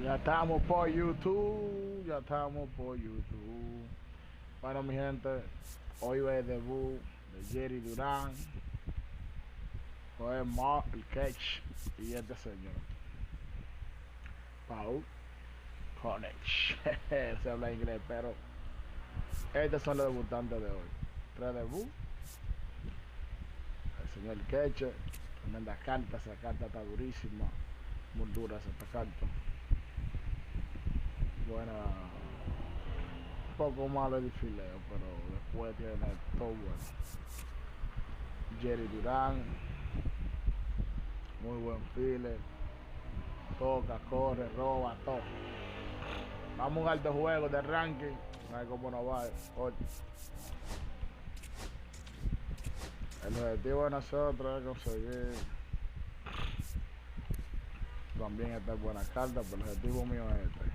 Ya estamos por YouTube, ya estamos por YouTube. Bueno, mi gente, hoy va el debut de Duran, fue Maurr, el catch y este señor, Paul Conech. Se habla inglés, pero estos son los debutantes de hoy. Tres debut, el señor Catch, tremenda carta, esa carta está durísima, muy dura esta carta. Buena, un poco malo el fileo, pero después tiene todo bueno. Duran, muy buen file, toca, corre, roba, todo. Vamos a un alto juego de ranking, a ver cómo nos va hoy. El objetivo de nosotros es conseguir también esta buena carta, pero el objetivo mío es este,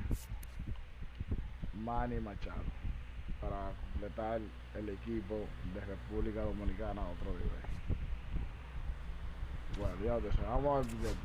Manny Machado, para completar el equipo de República Dominicana a otro nivel. Bueno, Dios, vamos al billete.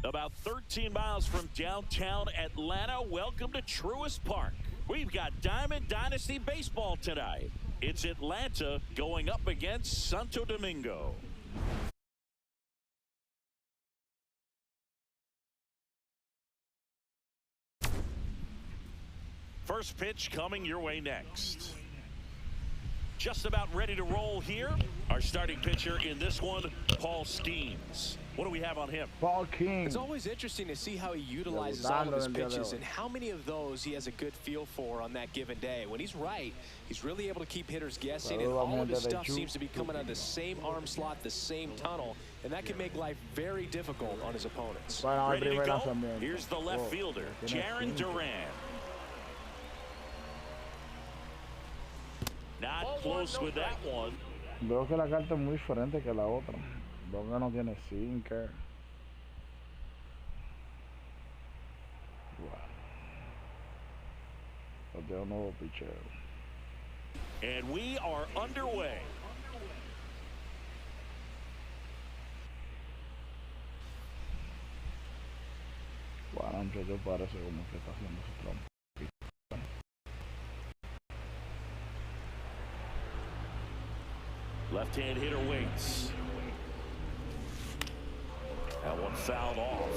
About 13 miles from downtown Atlanta, welcome to Truist Park. We've got Diamond Dynasty Baseball tonight. It's Atlanta going up against Santo Domingo. First pitch coming your way next. Just about ready to roll here. Our starting pitcher in this one, Paul Skenes. What do we have on him? Paul King. It's always interesting to see how he utilizes all of his pitches and how many of those he has a good feel for on that given day. When he's right, he's really able to keep hitters guessing, and all of his stuff seems to be coming out of the same arm slot, the same tunnel, and that can make life very difficult on his opponents. Ready to go? Here's the left fielder, Duran. Not close with that one. Veo que la carta es muy diferente que la otra. Veo que no tiene sinker. Wow. Tengo un nuevo picheo. And we are underway. Bueno, yo parece como que está haciendo su trampa. Left-hand hitter waits. That one fouled off.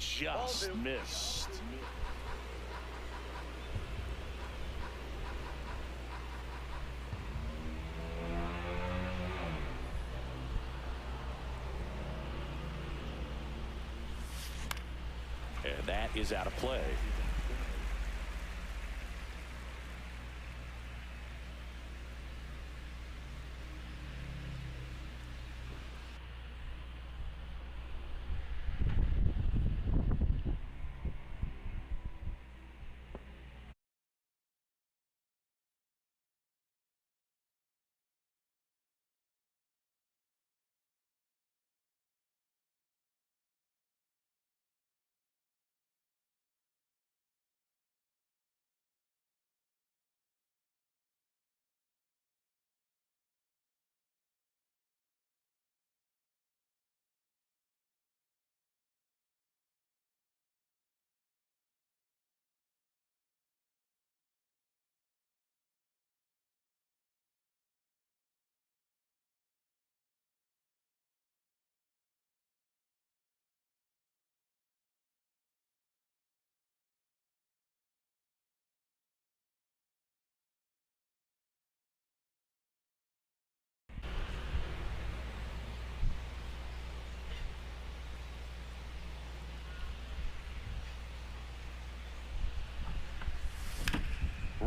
Just missed. And that is out of play.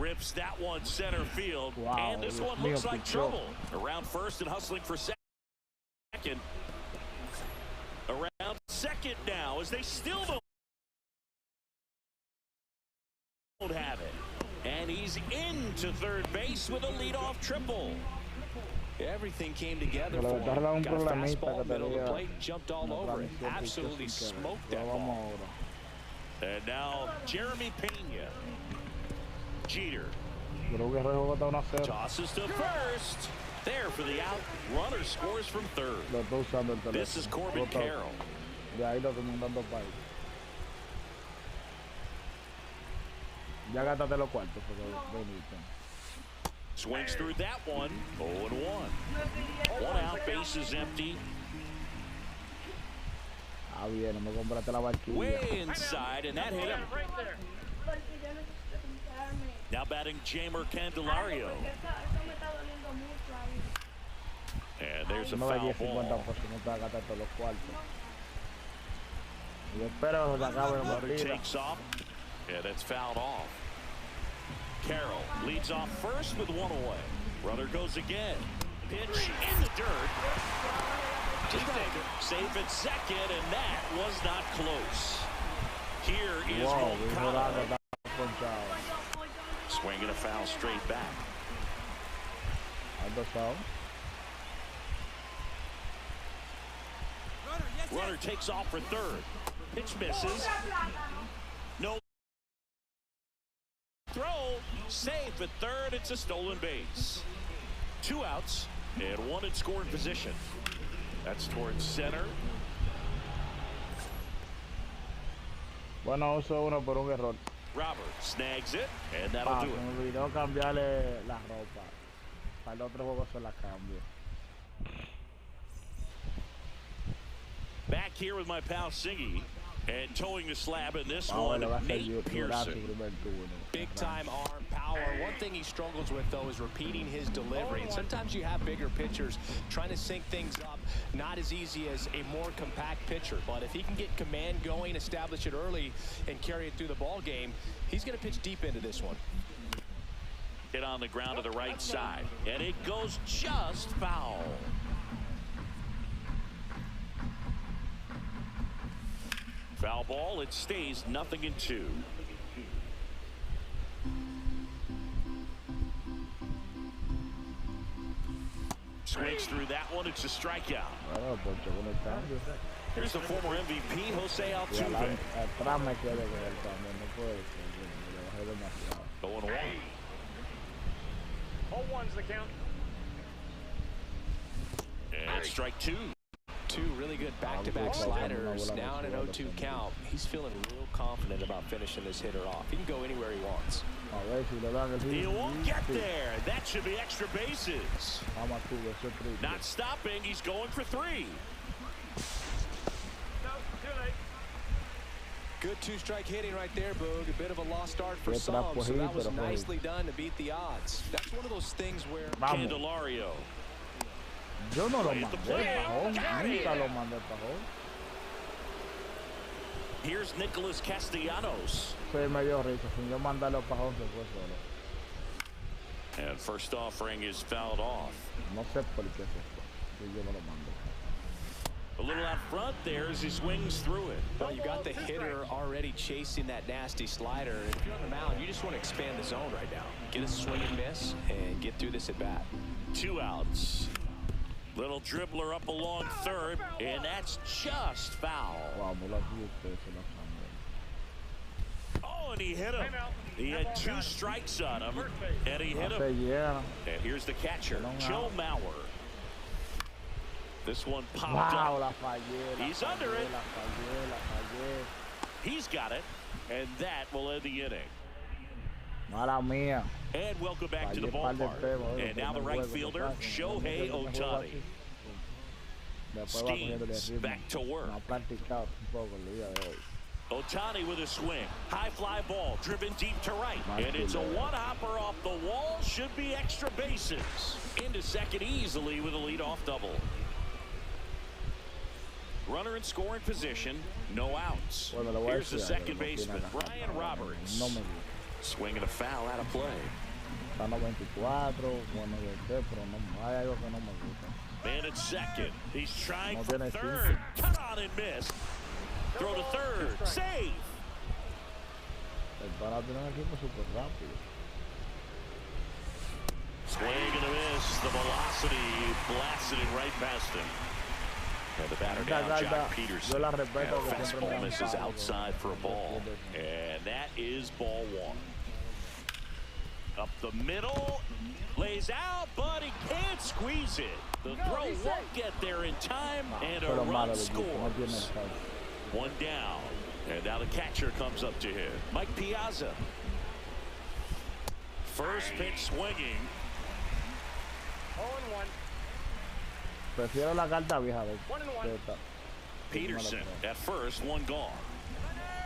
Rips that one center field. Wow, and this one looks like trouble. Around first and hustling for second. Around second now as they still don't have it. And he's into third base with a leadoff triple. Everything came together for him. Got a fastball, middle of the plate, jumped all over it. Absolutely smoked that ball. And now Jeremy Pena. Jeter. Tosses to first. There for the out. Runner scores from third. This is Corbin Carroll. Swings through that one. 0-1. One out, base is empty. Way inside, and that hit him. Now batting Jeimer Candelario. And there's a foul ball. Runner takes off. Yeah, that's fouled off. Carroll leads off first with one away. Runner goes again. Pitch in the dirt. Safe at second, and that was not close. Here is Moncada. Swinging a foul straight back. Runner takes off for third. Pitch misses. No throw. Safe at third. It's a stolen base. Two outs and one in scoring position. That's towards center. Bueno, uso uno por un error. Robert snags it, and that'll do it. Me olvidó cambiarle la ropa. Para el otro juego se la cambio. Back here with my pal Siggy, and towing the slab in this one, Nate Pearson. Big time arm power. One thing he struggles with, though, is repeating his delivery. And sometimes you have bigger pitchers trying to sync things up. Not as easy as a more compact pitcher. But if he can get command going, establish it early, and carry it through the ball game, he's going to pitch deep into this one. Hit on the ground to the right side, and it goes just foul. Foul ball. It stays 0-2. Swings through that one. It's a strikeout. Here's the former MVP, Jose Altuve. 0-1. 0-1's the count. And strike two. Two really good back-to-back sliders. Now in an 0-2 count. He's feeling real confident about finishing this hitter off. He can go anywhere he wants. He won't get there. That should be extra bases. Not stopping. He's going for three. Good two-strike hitting right there, Boog. A bit of a lost start for some, so that was nicely done to beat the odds. That's one of those things where Candelario. Yo no lo mandé pajón. Nunca lo mandé pajón. Here's Nicholas Castellanos. Sí, me dio risa. Sin yo mandarlo pajón se fue solo. And first offering is fouled off. No sé por qué se fue. Si yo no lo mandé. A little out front there as he swings through it. Well, you got the hitter already chasing that nasty slider. If you're on the mound, you just want to expand the zone right now. Get a swing and miss and get through this at bat. Two outs. Little dribbler up along third, and that's just foul. Oh, and he hit him. He had two strikes on him, and he hit him. And here's the catcher, Joe Maurr. This one popped up. He's under it. He's got it, and that will end the inning. Mala mía. And welcome back to the ballpark. And now the right fielder, Shohei Ohtani. Skenes back to work. Ohtani with a swing. High fly ball driven deep to right. And it's a one-hopper off the wall. Should be extra bases. Into second easily with a leadoff double. Runner in scoring position. No outs. Here's the second baseman, Brian Roberts. Swing and a foul out of play. Está 94, bueno, de qué, pero no, hay algo que no me gusta. Man at second. He's trying No for tiene third. Cut on and miss. Throw to third. Save. El Para tiene un equipo súper rápido. Swing and a miss. The velocity blasted it right past him. And the batter down, Jock Peterson. And a fastball misses outside for a ball. And that is ball one. Up the middle. Lays out, but he can't squeeze it. The throw won't get there in time, and a run scores. One down. And now the catcher comes up to him. Mike Piazza. First pitch swinging. 0-1. Prefiero la carta vieja de 1-1. Peterson at first, one gone.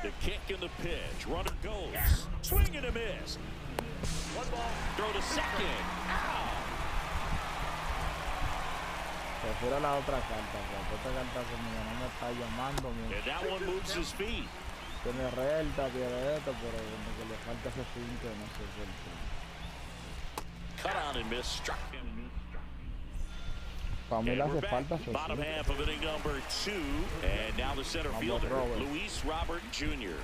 The kick and the pitch. Runner goes. Swing and a miss. One ball. Throw to second. Ow. Prefiero la otra carta, porque esta carta como no me está llamando mucho. And that one moves his feet. Tiene recta, tiene esto, pero como que le falta ese finque, no sé por qué. Cut on and miss. Struck him. Para mí le And we're hace back. falta ese Bottom finque. half of inning number 2. And now the center fielder, Luis Robert Jr.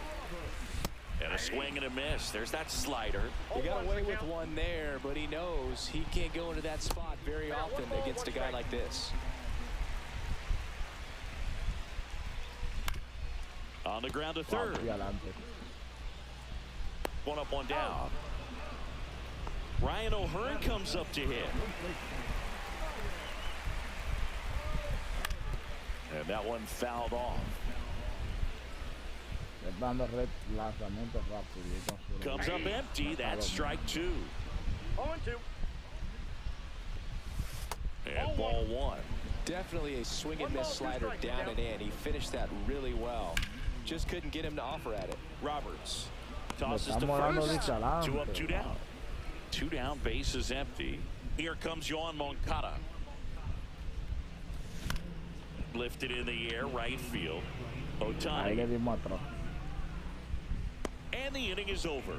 And a swing and a miss. There's that slider. He got away with one there, but he knows he can't go into that spot very often against a guy like this. On the ground to third. One up, one down. Ryan O'Hearn comes up to hit. And that one fouled off. Comes up empty. That's strike 2. 0-2. And ball 1. Definitely a swing and miss slider down and in. He finished that really well. Just couldn't get him to offer at it. Roberts tosses to first. 2 up, 2 down. 2 down, base is empty. Here comes Yoan Moncada. Lifted in the air, right field. Ohtani. And the inning is over.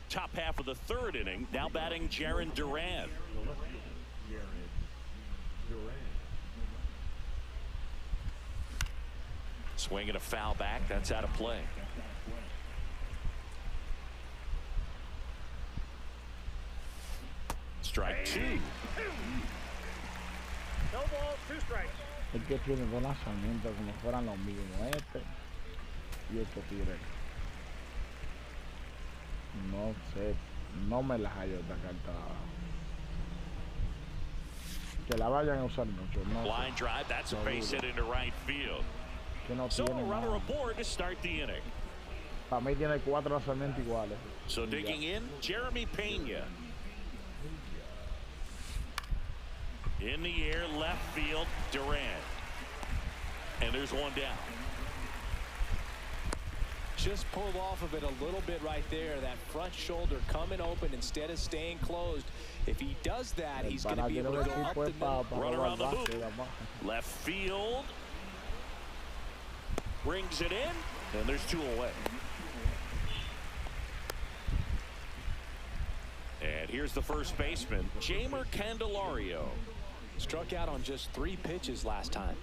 Top half of the third inning. Now batting Jarren Duran. Swinging a foul back. That's out of play. Strike 2. No ball, 2 strikes. Es que tiene dos lanzamientos como fueran los mismos, este y este tigre. No sé, no me las hallo esta carta. Que la vayan a usar mucho. No Line drive, that's a base hit into right field. Que no So a tiene runner nada. aboard to start the inning. Para mí tiene 4 lanzamientos iguales. So digging in, Jeremy Pena. In the air, left field, Duran. And there's one down. Just pulled off of it a little bit right there. That front shoulder coming open instead of staying closed. If he does that, he's going to be able to go up the middle. Run around the loop. Left field. Brings it in. And there's 2 away. And here's the first baseman, Jeimer Candelario. Struck out on just 3 pitches last time.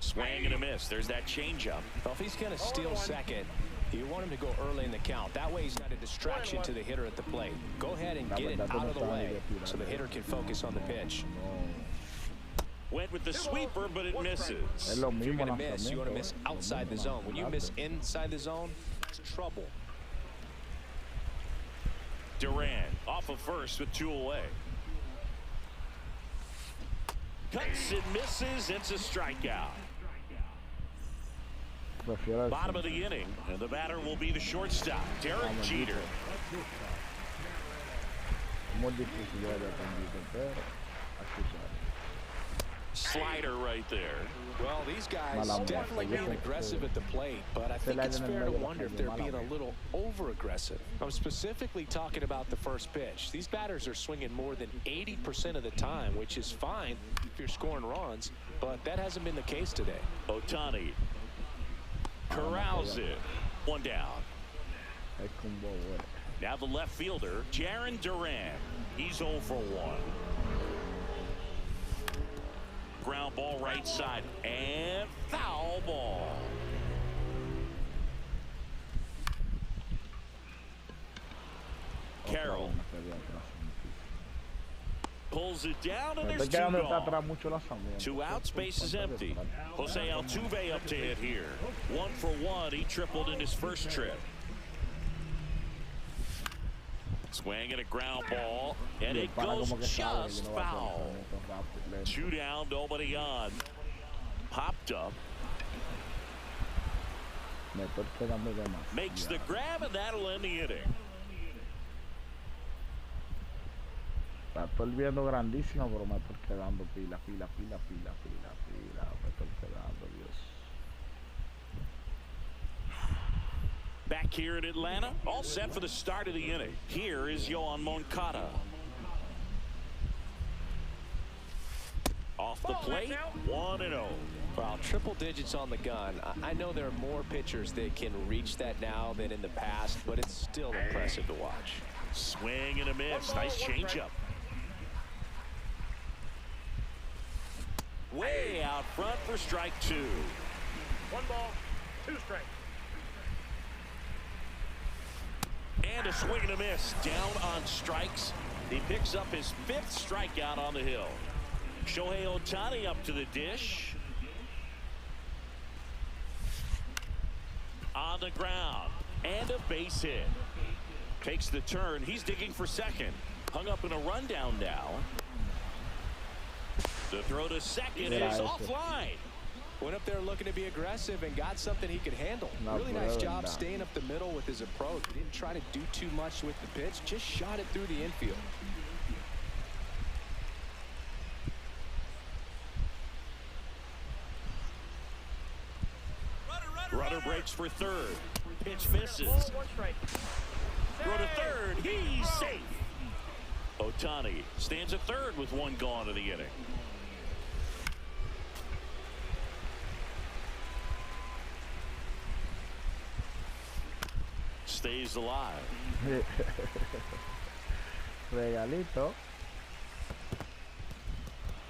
Swing and a miss. There's that changeup. Well, if he's going to steal second, you want him to go early in the count. That way he's not a distraction to the hitter at the plate. Go ahead and get it out of the way so the hitter can focus on the pitch. Went with the sweeper, but it misses. If you're going to miss, you want to miss outside the zone. When you miss inside the zone, it's trouble. Duran off of first with 2 away. Cuts and misses. It's a strikeout. Bottom of the inning, and the batter will be the shortstop, Derek Jeter. slider right there. Well, these guys definitely being aggressive at the plate, but I think it's fair to wonder if they're being a little over-aggressive. I'm specifically talking about the first pitch. These batters are swinging more than 80% of the time, which is fine if you're scoring runs, but that hasn't been the case today. Ohtani corrals it. One down. Now the left fielder, Duran. He's 0 for 1. Ground ball right side and foul ball. Carroll pulls it down, and there's 2 gone. 2 outs, base is empty. Jose Altuve up to hit here. 1 for 1. He tripled in his first trip. Swing and a ground ball, and it goes just foul. 2 down, nobody on. Popped up. Makes the grab, and that'll end the inning. La estoy viendo grandísima, pero me estoy quedando pila. Me estoy quedando, Dios. Back here in Atlanta, all set for the start of the inning. Here is Yoan Moncada. Off the plate, 1-0. Wow, triple digits on the gun. I know there are more pitchers that can reach that now than in the past, but it's still impressive to watch. Swing and a miss. Nice changeup. Way out front for strike 2. 1 ball, 2 strikes. And a swing and a miss. Down on strikes. He picks up his 5th strikeout on the hill. Shohei Ohtani up to the dish. On the ground. And a base hit. Takes the turn. He's digging for second. Hung up in a rundown now. The throw to second is offline. Went up there looking to be aggressive and got something he could handle. Really nice job staying up the middle with his approach. He didn't try to do too much with the pitch. Just shot it through the infield. Runner breaks for third. Pitch misses. Throw to third. He's safe. Ohtani stands at third with 1 gone in the inning. Stays alive. Regalito.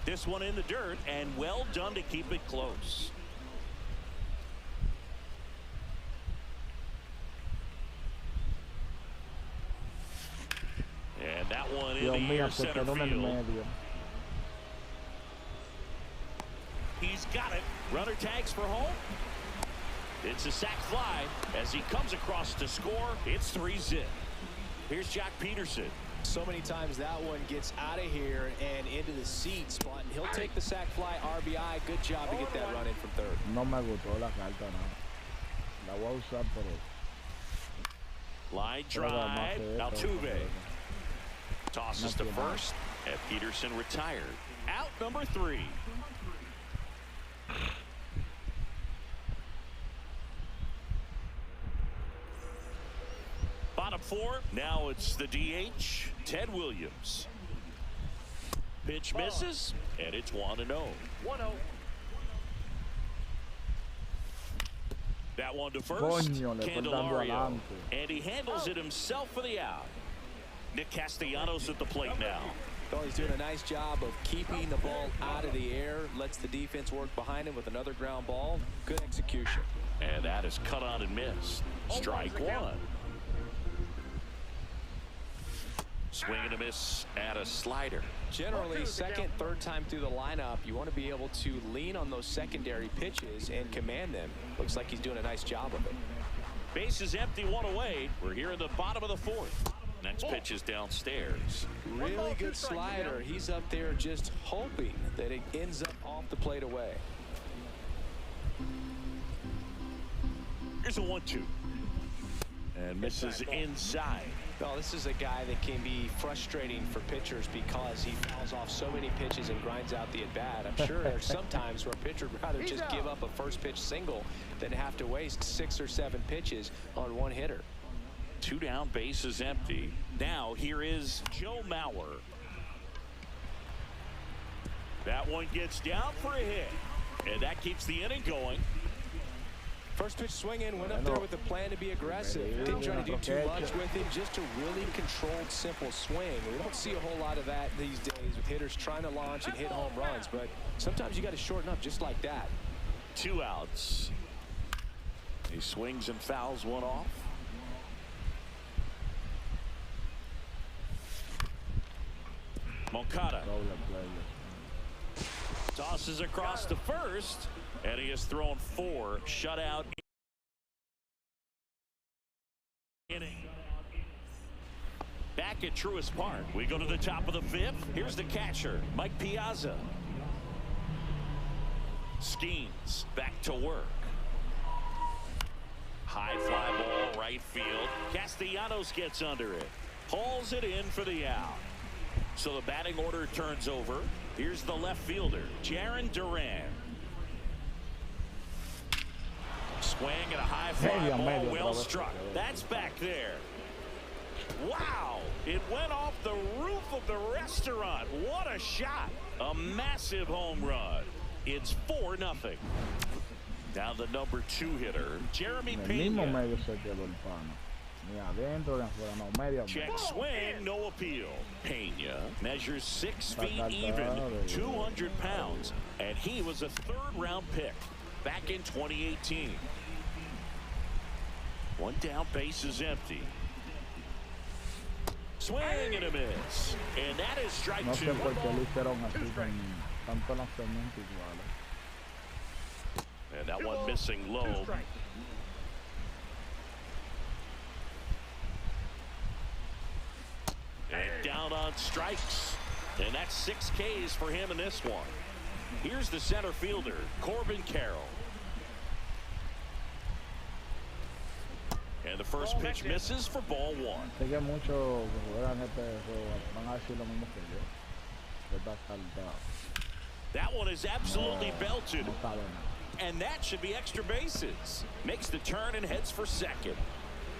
This one in the dirt, and well done to keep it close. And that one in the air center field. He's got it. Runner tags for home. It's a sac fly as he comes across to score. It's 3-zip. Here's Jack Peterson. So many times that one gets out of here and into the seats, but he'll take the sac fly RBI. Good job to get that run in from third. No me gustó la carta, no. La voy a usar, pero... Line drive. Altuve tosses to first, and Peterson retired. Out number 3. Bottom 4. Now it's the DH, Ted Williams. Pitch misses, and it's 1-0. 1-0. That one to first. Candelario. And he handles it himself for the out. Nick Castellanos at the plate now. Well, he's doing a nice job of keeping the ball out of the air. Lets the defense work behind him with another ground ball. Good execution. And that is cut on and missed. Strike 1. Swing and a miss at a slider. Generally, second, third time through the lineup, you want to be able to lean on those secondary pitches and command them. Looks like he's doing a nice job of it. Base is empty, 1 away. We're here in the bottom of the 4th. Next pitch is downstairs. Really good slider. He's up there just hoping that it ends up off the plate away. Here's a 1-2. And misses inside. Well, this is a guy that can be frustrating for pitchers because he fouls off so many pitches and grinds out the at-bat. I'm sure there's sometimes where a pitcher would rather just give up a first pitch single than have to waste 6 or 7 pitches on one hitter. 2 down, bases empty. Now here is Joe Maurr. That one gets down for a hit, and that keeps the inning going. First pitch swing in, went up there with a plan to be aggressive. Didn't try to do too much with him, just a really controlled, simple swing. We don't see a whole lot of that these days with hitters trying to launch and hit home runs, but sometimes you got to shorten up just like that. 2 outs. He swings and fouls one off. Moncada tosses across to first, and he has thrown 4 shutout innings. Back at Truist Park, we go to the top of the 5th. Here's the catcher, Mike Piazza. Skenes back to work. High fly ball, right field. Castellanos gets under it. Pulls it in for the out. So the batting order turns over. Here's the left fielder, Duran. Swing at a high fly ball, well struck. That's back there. Wow! It went off the roof of the restaurant. What a shot! A massive home run. It's 4-0. Now the number 2 hitter, Jeremy Pena. Check swing, no appeal. Pena measures 6 feet even, 200 pounds, and he was a 3rd-round pick back in 2018. 1 down, base is empty. Swing and a miss, and that is strike 2. And that one missing low. And down on strikes. And that's 6 Ks for him in this one. Here's the center fielder, Corbin Carroll. And the first pitch misses for ball 1. That one is absolutely belted. And that should be extra bases. Makes the turn and heads for second.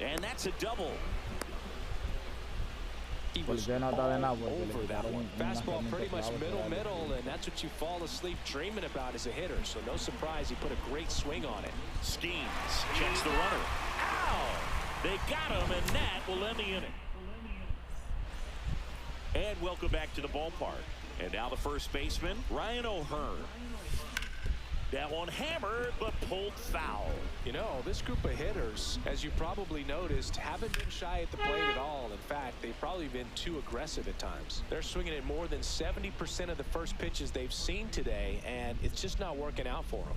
And that's a double. He was all over that one. Fastball pretty much middle, and that's what you fall asleep dreaming about as a hitter. So no surprise he put a great swing on it. Skenes checks the runner. Ow! They got him, and that will end the inning. And welcome back to the ballpark. And now the first baseman, Ryan O'Hearn. That one hammered, but pulled foul. You know, this group of hitters, as you probably noticed, haven't been shy at the plate at all. In fact, they've probably been too aggressive at times. They're swinging at more than 70% of the first pitches they've seen today, and it's just not working out for them.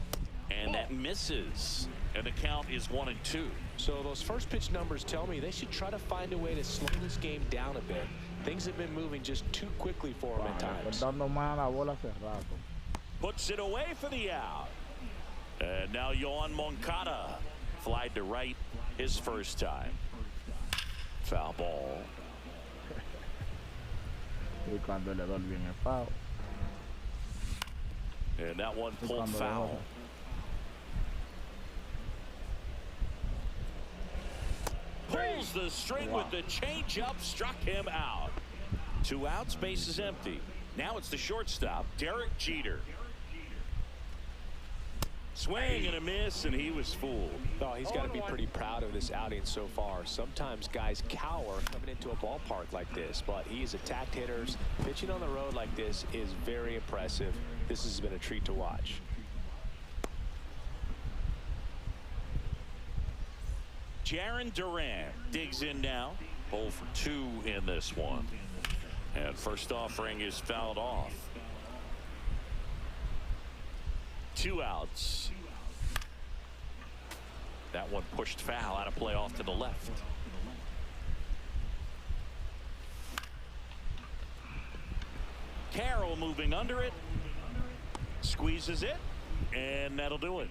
And that misses. And the count is 1-2. So those first pitch numbers tell me they should try to find a way to slow this game down a bit. Things have been moving just too quickly for them at times. Puts it away for the out. And now Yohan Moncada flied to right his first time. Foul ball. And that one pulled foul. Pulls the string with the changeup, struck him out. 2 outs, base is empty. Now it's the shortstop, Derek Jeter. Swing and a miss, and he was fooled. Oh, he's got to be pretty proud of this outing so far. Sometimes guys cower coming into a ballpark like this, but he's attacked hitters. Pitching on the road like this is very impressive. This has been a treat to watch. Duran digs in now. 0 for 2 in this one. And first offering is fouled off. 2 outs. That one pushed foul, out of play off to the left. Carroll moving under it. Squeezes it. And that'll do it.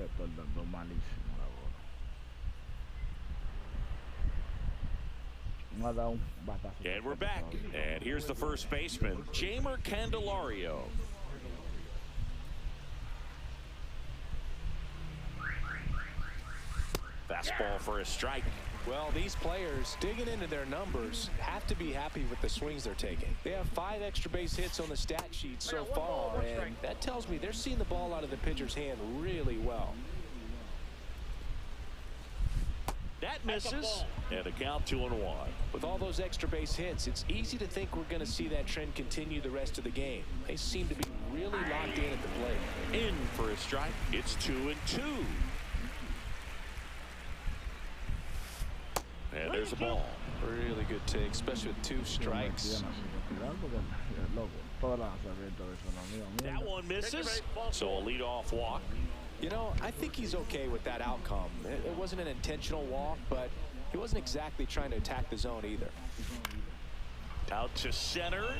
estoy dando malísimo la bola. Me ha dado un batazo. And we're back. And here's the first baseman, Jeimer Candelario. Fastball for a strike. Well, these players digging into their numbers have to be happy with the swings they're taking. They have 5 extra base hits on the stat sheet so far, and that tells me they're seeing the ball out of the pitcher's hand really well. That misses, and a count 2-1. With all those extra base hits, it's easy to think we're going to see that trend continue the rest of the game. They seem to be really locked in at the plate. In for a strike. It's 2-2. And there's a ball. Really good take, especially with 2 strikes. That one misses, so a leadoff walk. You know, I think he's okay with that outcome. It wasn't an intentional walk, but he wasn't exactly trying to attack the zone either. Out to center.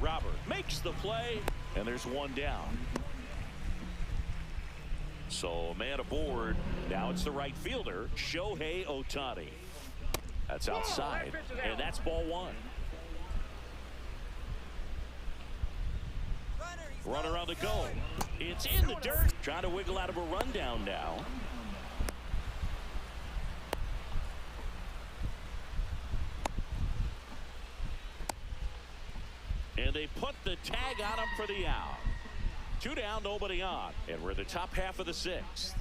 Robert makes the play, and there's one down. So a man aboard. Now it's the right fielder, Shohei Ohtani. That's outside, and that's ball 1. Runner on the go. It's in the dirt. Trying to wiggle out of a rundown now. And they put the tag on him for the out. 2 down, nobody on. And we're in the top half of the 6th.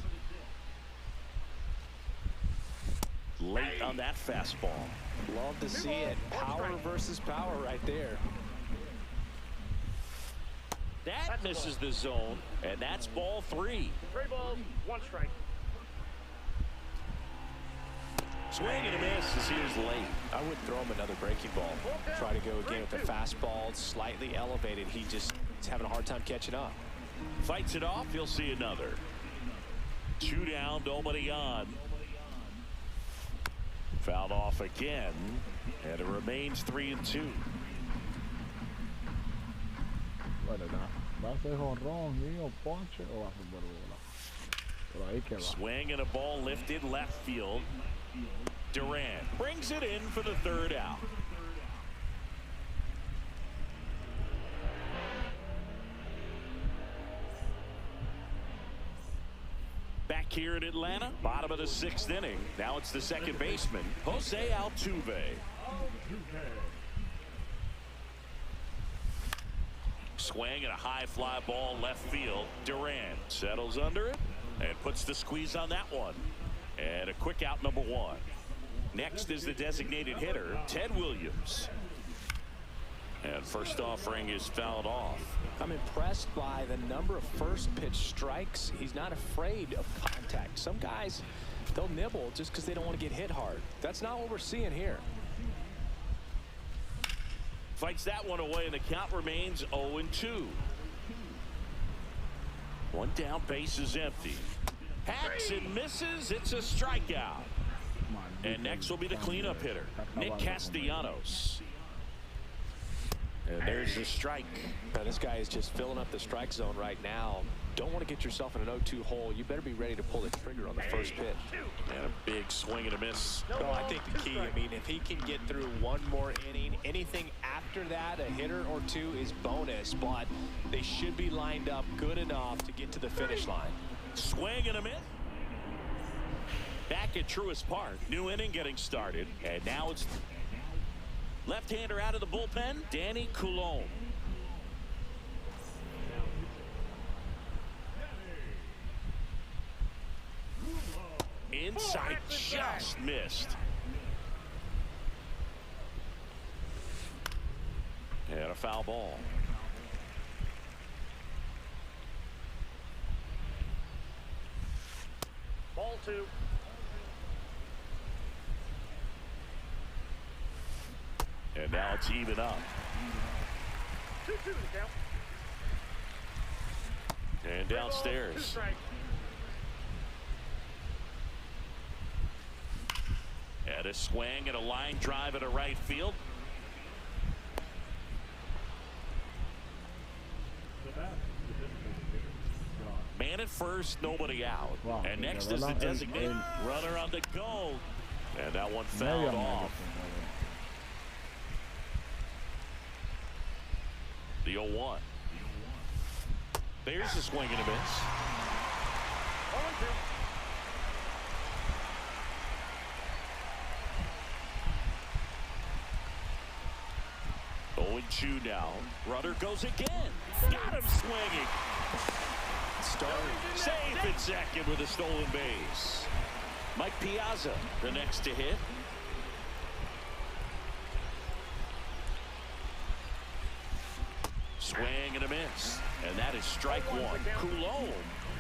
Late on that fastball. Love to see it. Power versus power right there. That misses the zone, and that's ball 3. 3 balls, 1 strike. Swing and a miss as he is late. I would throw him another breaking ball. Try to go again with the fastball, slightly elevated. He's having a hard time catching up. Fights it off. He'll see another. 2 down, nobody on. Fouled off again, and it remains 3-2. ¿Va a ser jonrón, mío, ponche o va a ser bola? Por ahí que va. Swing and a ball lifted left field. Duran brings it in for the 3rd out. Back here in Atlanta, bottom of the 6th inning. Now it's the second baseman, Jose Altuve. Swing and a high fly ball left field. Duran settles under it and puts the squeeze on that one. And a quick out, number 1. Next is the designated hitter, Ted Williams. And first offering is fouled off. I'm impressed by the number of first pitch strikes. He's not afraid of contact. Some guys, they'll nibble just because they don't want to get hit hard. That's not what we're seeing here. Fights that one away, and the count remains 0-2. 1 down, base is empty. Hacks and misses. It's a strikeout. And next will be the cleanup hitter, Nick Castellanos. And there's the strike. Now, this guy is just filling up the strike zone right now. Don't want to get yourself in an 0-2 hole. You better be ready to pull the trigger on the first pitch. And a big swing and a miss. No, I think the key, I mean, if he can get through 1 more inning, anything after that, a hitter or 2 is bonus, but they should be lined up good enough to get to the finish line. Swing and a miss. Back at Truist Park, new inning getting started, and now it's left-hander out of the bullpen, Danny Coulombe. Inside, just missed. And a foul ball. Ball 2. And now it's even up. 2-2 the count. And downstairs. 2 strikes. And a swing and a line drive at a right field. first, nobody out. Wow, and next is the designated runner on the goal. And that one fouled off. The 0-1. There's a swing and a miss. 0-2 now. Runner goes again. Got him swinging. Safe at second with a stolen base. Mike Piazza, the next to hit. Swing and a miss. And that is strike one. Coulomb.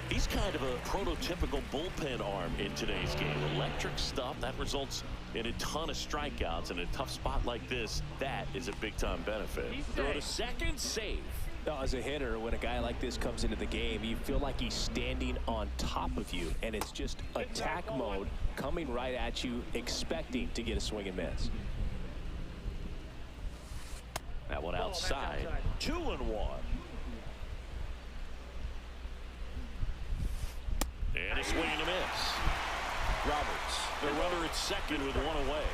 He's kind of a prototypical bullpen arm in today's game. Electric stuff that results in a ton of strikeouts. In a tough spot like this, that is a big-time benefit. Throw to second, safe. Now, as a hitter, when a guy like this comes into the game, you feel like he's standing on top of you, and it's just attack mode coming right at you, expecting to get a swing and miss. That one outside. 2-1. And a swing and a miss. Roberts, the runner at second with one away.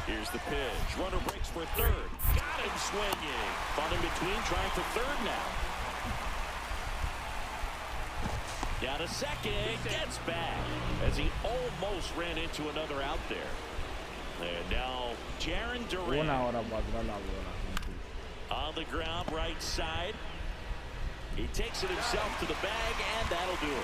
Here's the pitch. Runner breaks for third. Got him swinging. Caught in between, trying for third now. Down to second. Gets back as he almost ran into another out there. And now Duran. On the ground, right side. He takes it himself to the bag, and that'll do it.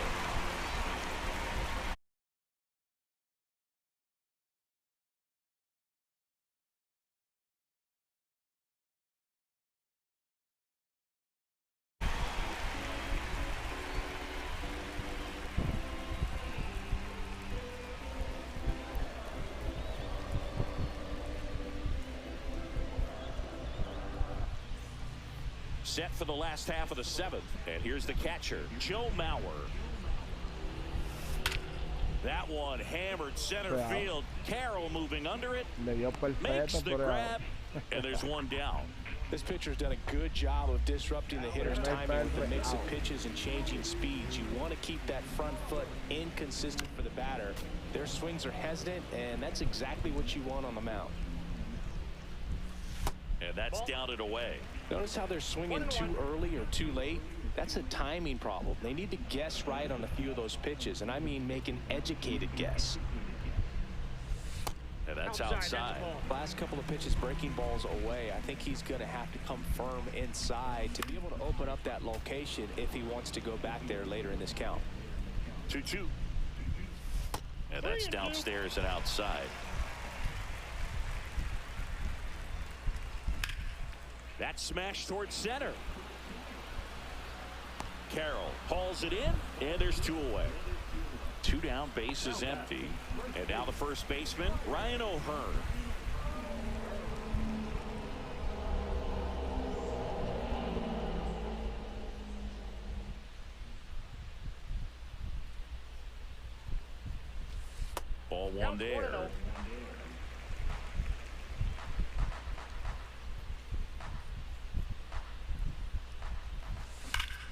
Set for the last half of the seventh. And here's the catcher, Joe Maurr. That one hammered center field. Carroll moving under it. Makes the grab. And there's one down. This pitcher's done a good job of disrupting the hitter's timing with the mix of pitches and changing speeds. You want to keep that front foot inconsistent for the batter. Their swings are hesitant, and that's exactly what you want on the mound. And that's down and away. Notice how they're swinging too early or too late. That's a timing problem. They need to guess right on a few of those pitches, and I mean make an educated guess. And that's outside. Last couple of pitches breaking balls away. I think he's going to have to come firm inside to be able to open up that location if he wants to go back there later in this count. 2-2. And that's downstairs and outside. That smash towards center. Carroll hauls it in, and there's two away. Two down, base is empty. And now the first baseman, Ryan O'Hearn. Ball one there.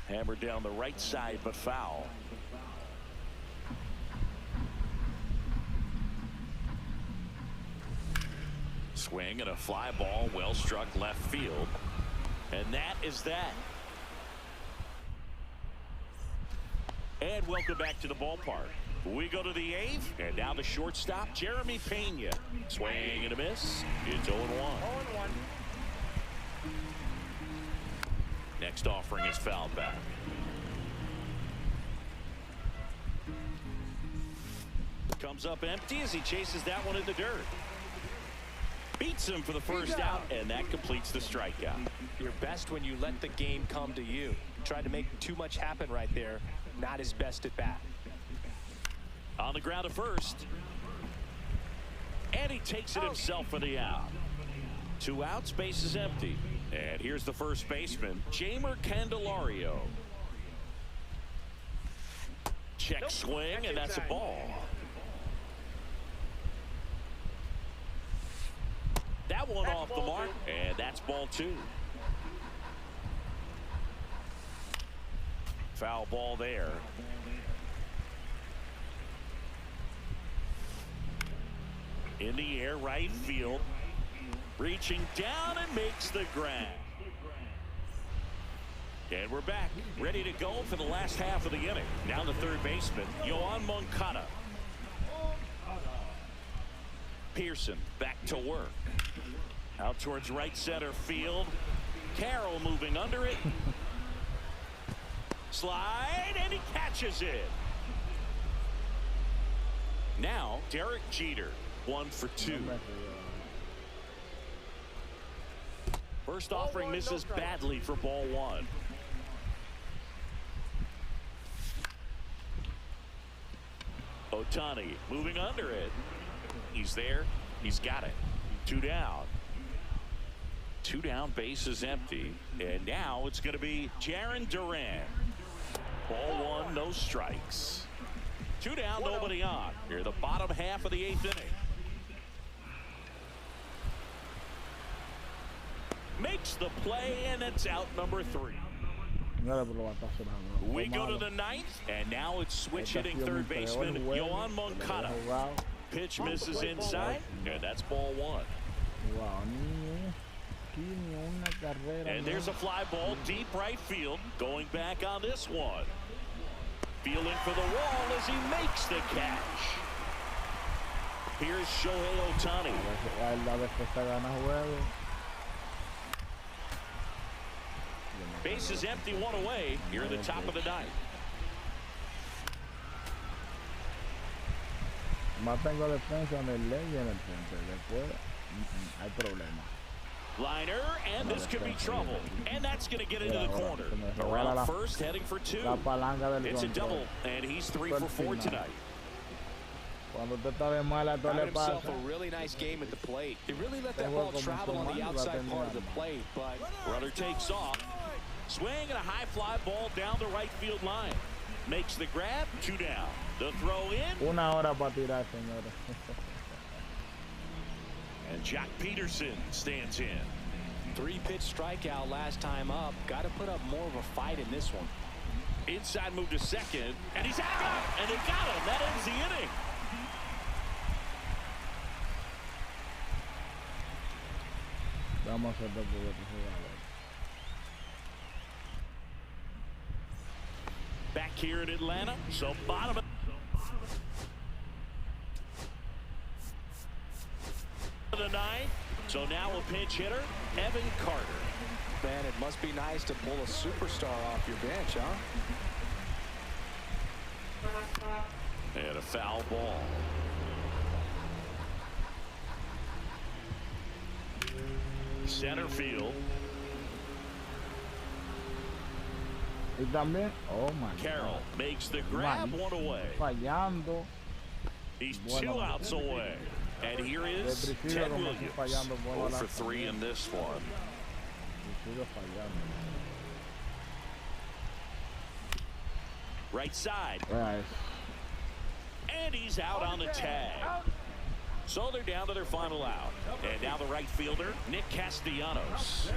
Hammered down the right side, but foul. Swing and a fly ball, well struck left field. And that is that. And welcome back to the ballpark. We go to the eighth, and now the shortstop, Jeremy Pena. Swing and a miss. It's 0-1. Next offering is fouled back. Comes up empty as he chases that one in the dirt. Beats him for the first out, and that completes the strikeout. You're best when you let the game come to you. Tried to make too much happen right there. Not his best at bat. On the ground to first. And he takes it himself for the out. 2 outs, base is empty. And here's the first baseman, Jeimer Candelario. Check swing, and that's a ball. That one off the mark, and that's ball 2. Foul ball there. In the air, right field. Reaching down and makes the grab. And we're back, ready to go for the last half of the inning. Now the third baseman, Yoan Moncada. Pearson back to work. Out towards right center field. Carroll moving under it. Slide, and he catches it. Now, Derek Jeter, 1 for 2. First offering misses badly for ball 1. Ohtani moving under it. He's there. He's got it. 2 down. 2 down, base is empty. And now it's going to be Jarren Duran. Ball 1, no strikes. 2 down, nobody on. Here, the bottom half of the 8th inning. Makes the play, and it's out number 3. We go to the 9th, and now it's switch hitting third baseman Yoan Moncada. Pitch misses inside, and that's ball 1. And there's a fly ball deep right field. Going back on this one. Feeling for the wall as he makes the catch. Here's Shohei Ohtani. Base is empty, 1 away. Here at the top of the 9th. Mantengo defensa en el ley y en el frente. Después hay problemas. Liner, and this could be trouble. And that's going to get into the corner. Around first, heading for 2. It's a double, and he's 3 for 4 tonight. Had himself a really nice game at the plate. He really let that ball travel on the outside part of the plate, but runner takes off. Swing and a high fly ball down the right field line. Makes the grab, 2 down. The throw in. Una hora para tirar, señores. And Jack Peterson stands in. 3-pitch strikeout last time up. Got to put up more of a fight in this one. Inside move to second, and he's out, and they got him. That ends the inning. Vamos a hacer jugador. Back here in Atlanta, so bottom of the 9th. So now a pinch hitter, Evan Carter. Man, it must be nice to pull a superstar off your bench, huh? And a foul ball. Center field. Y también, oh my Carroll makes the grab, 1 away. Fallando. He's 2 outs away. And here is Ted Williams. 0 for 3 in this one. Right side. Right. And he's out on the tag. So they're down to their final out. And now the right fielder, Nick Castellanos.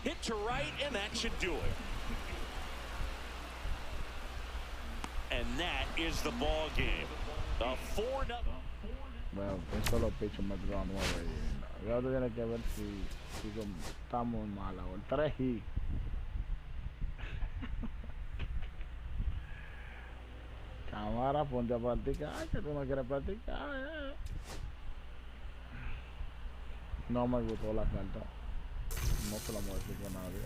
Hit to right, and that should do it. And that is the ball game. A 4-0. Bueno, eso los pichos me tiraron 9 y ahora tiene que ver si estamos mal. El 3 y cámara, ponte a practicar. Ay, que tú no quieres practicar. No me gustó la carta. No se la voy a decir con nadie.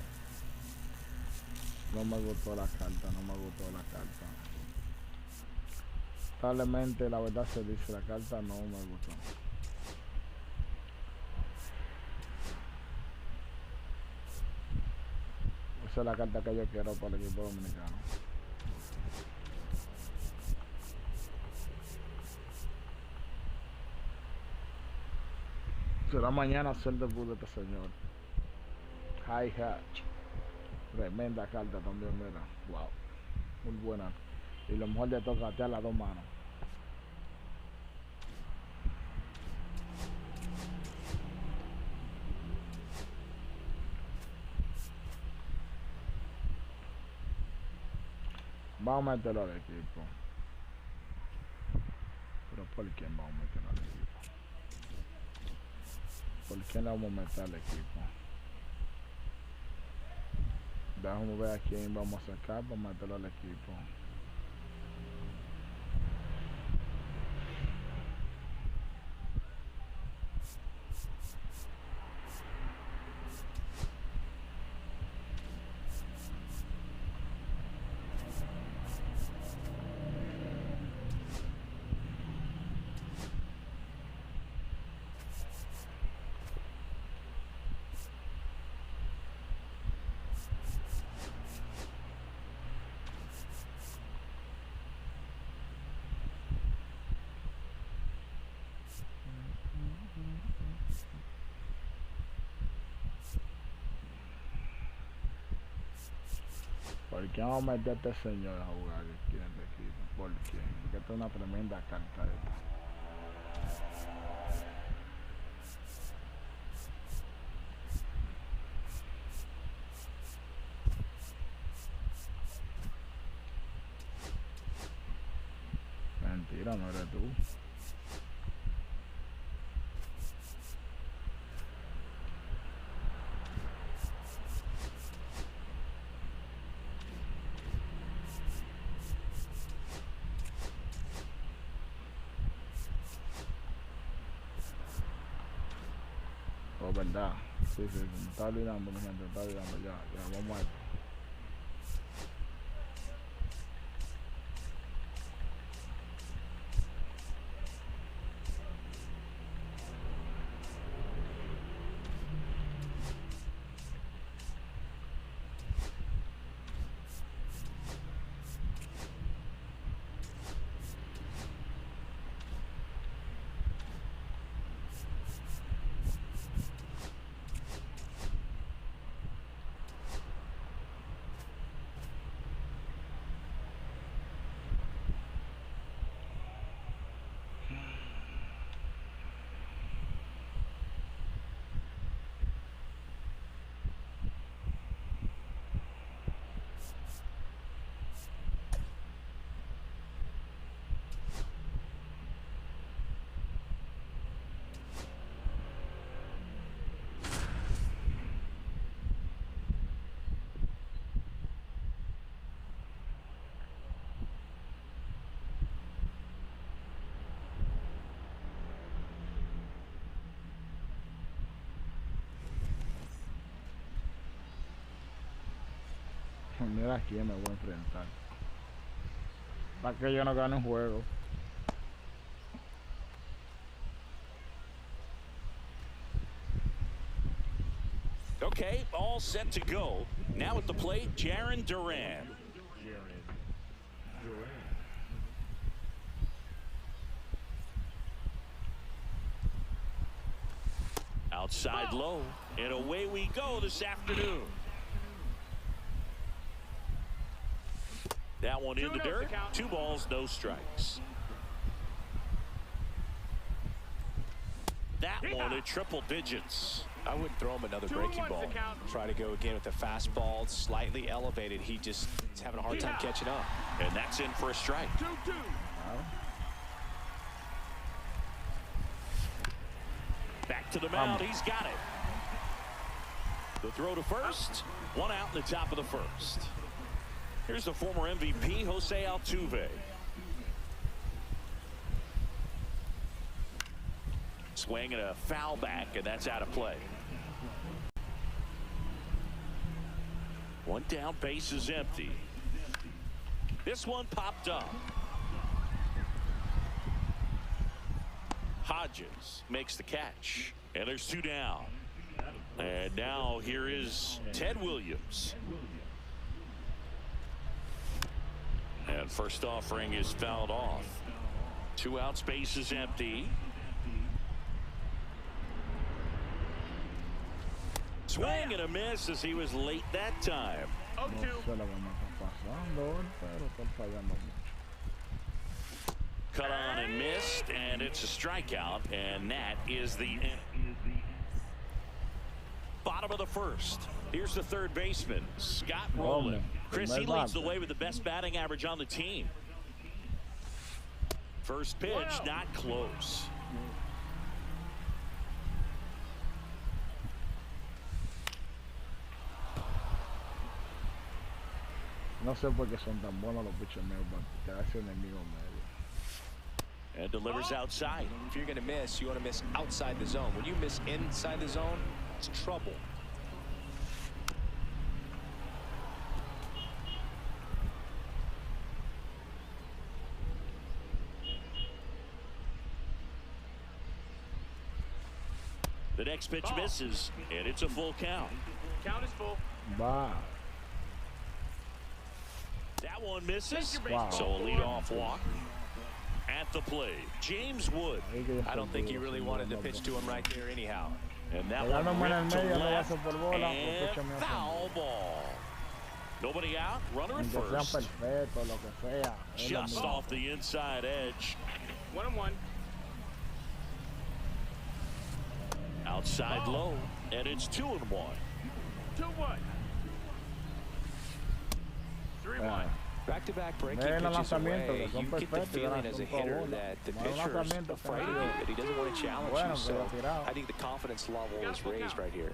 No me gustó la carta, no me gustó la carta. Probablemente la verdad se dice, la carta no me gustó. Esa es la carta que yo quiero para el equipo dominicano. Será mañana hacer debut de este señor. High Hatch. Tremenda carta también, mira. Wow. Muy buena. Y lo mejor de todo, a las 2 manos. Vamos a meterlo al equipo. Pero ¿por quién vamos a meterlo al equipo? ¿Por quién le vamos a meter al equipo? Déjame ver a quién vamos a sacar para meterlo al equipo. ¿Por qué vamos a meter a este señor a jugar aquí en este equipo? ¿Por qué? Porque esta es una tremenda carta esta. Mentira, no eres tú. Oh, verdad. Sí, me está olvidando, mi gente, me está olvidando. Ya, vamos a esto. Mira a quién me voy a enfrentar. Para que yo no gane un juego. Okay, all set to go. Now at the plate, Duran. Outside low, and away we go this afternoon. That one in the dirt. 2 balls, no strikes. That one at triple digits. I wouldn't throw him another breaking ball. Try to go again with the fastball, slightly elevated. He just is having a hard time catching up. And that's in for a strike. 2-2. Back to the mound. He's got it. The throw to first. 1 out in the top of the first. Here's the former MVP, Jose Altuve. Swing and a foul back, and that's out of play. 1 down, base is empty. This one popped up. Hodges makes the catch, and there's 2 down. And now here is Ted Williams. And first offering is fouled off. 2 outs, base is empty. Swing and a miss as he was late that time. 0-2. Cut on and missed, and it's a strikeout, and that is the end. Bottom of the first. Here's the third baseman, Scott Rowland. Chris, he leads the way with the best batting average on the team. First pitch, not close. No sé por qué son tan buenos los pitchers míos para quedarse enemigo medio. And delivers outside. If you're going to miss, you want to miss outside the zone. When you miss inside the zone, it's trouble. The next pitch misses, and it's a full count. Count is full. Wow. That one misses. Wow. So a leadoff walk. At the plate, James Wood. I don't think he really wanted to pitch to him right there anyhow. And that one ripped to left, and foul ball. Nobody out, runner at first. Just off the inside edge. 1-1. Outside low, and it's 2-1. 2-1. 3-1. Back-to-back breaking pitches away, you get the feeling as a hitter that the pitcher is afraid of him, that he doesn't want to challenge you. So I think the confidence level is raised right here.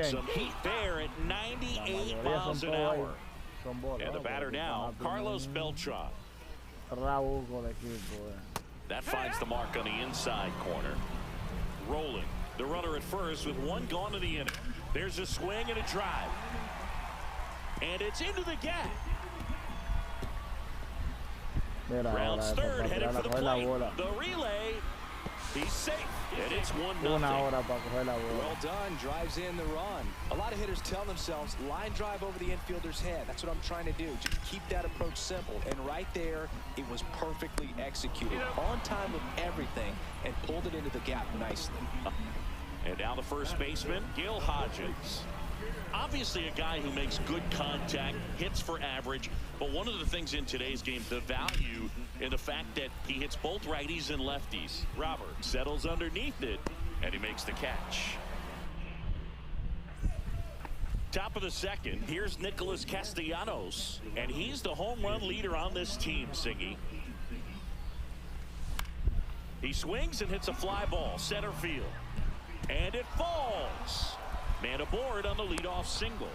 Some heat there at 98 miles an hour. And the batter now, Carlos Beltran. That finds the mark on the inside corner. Rolling, the runner at first with one gone to the inning. There's a swing and a drive. And it's into the gap. Rounds third, headed for the plate. The relay, he's safe, and it's 1-0. Well done, drives in the run. A lot of hitters tell themselves, line drive over the infielder's head. That's what I'm trying to do. Just keep that approach simple. And right there, it was perfectly executed. On time with everything, and pulled it into the gap nicely. And now the first baseman, Gil Hodges. Obviously a guy who makes good contact, hits for average, but one of the things in today's game, the value in the fact that he hits both righties and lefties. Robert settles underneath it, and he makes the catch. Top of the second, here's Nicholas Castellanos, and he's the home run leader on this team, Siggy. He swings and hits a fly ball, center field, and it falls. Man aboard on the leadoff single.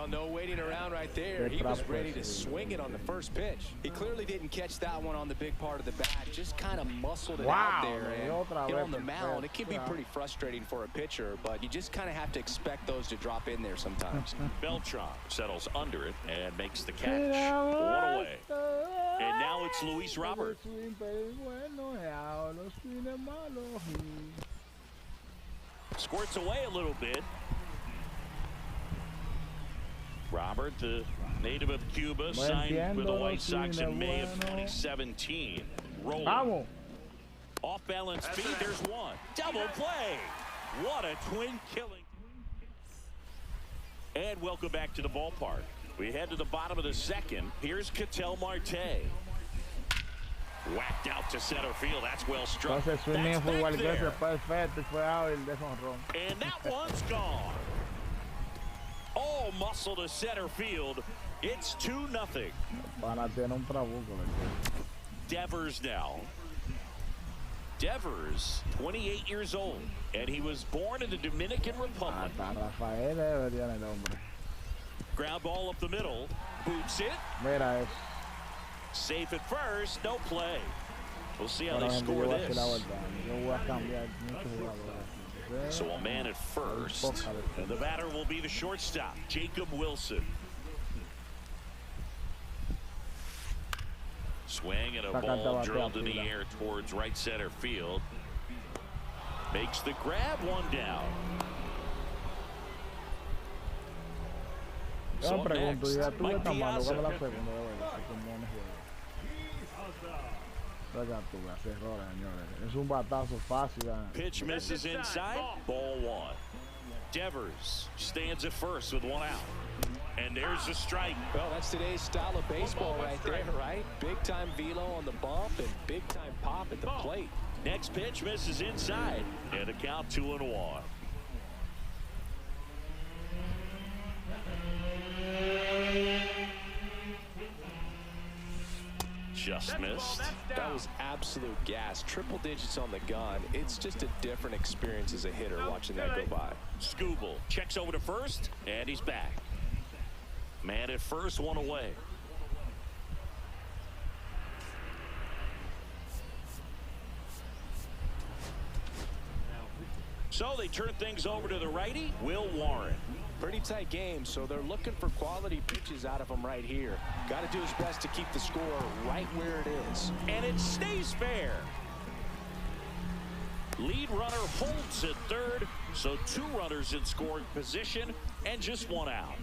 No waiting around right there. He was ready to swing it on the first pitch. He clearly didn't catch that one on the big part of the bat. Just kind of muscled it out there. And on the mound, it can be pretty frustrating for a pitcher, but you just kind of have to expect those to drop in there sometimes. Beltran settles under it and makes the catch. One away. And now it's Luis Robert. Squirts away a little bit. Robert, the native of Cuba, signed with the White Sox in May of 2017. Rolling. Off balance speed, there's one. Double play. What a twin killing. And welcome back to the ballpark. We head to the bottom of the second. Here's Ketel Marte. Whacked out to center field. That's well struck. That's back there. And that one's gone. All muscle to center field. It's 2-0. Devers now. Devers, 28 years old, and he was born in the Dominican Republic. Ground ball up the middle. Boots it. Safe at first, no play. We'll see how they score this. So a man at first, and the batter will be the shortstop, Jacob Wilson. Swing and a ball drilled in the air towards right center field. Makes the grab, one down. So next, Mike Piazza. Pitch misses inside, ball one. Devers stands at first with one out. And there's a strike. Well, that's today's style of baseball right there, right? Big time velo on the bump and big time pop at the plate. Next pitch misses inside, and a count 2-1. Just missed. That was absolute gas. Triple digits on the gun. It's just a different experience as a hitter watching that go by. Skubal checks over to first, and he's back. Man at first, one away. So they turn things over to the righty, Will Warren. Pretty tight game, so they're looking for quality pitches out of him right here. Got to do his best to keep the score right where it is. And it stays fair. Lead runner holds at third, so 2 runners in scoring position and just 1 out.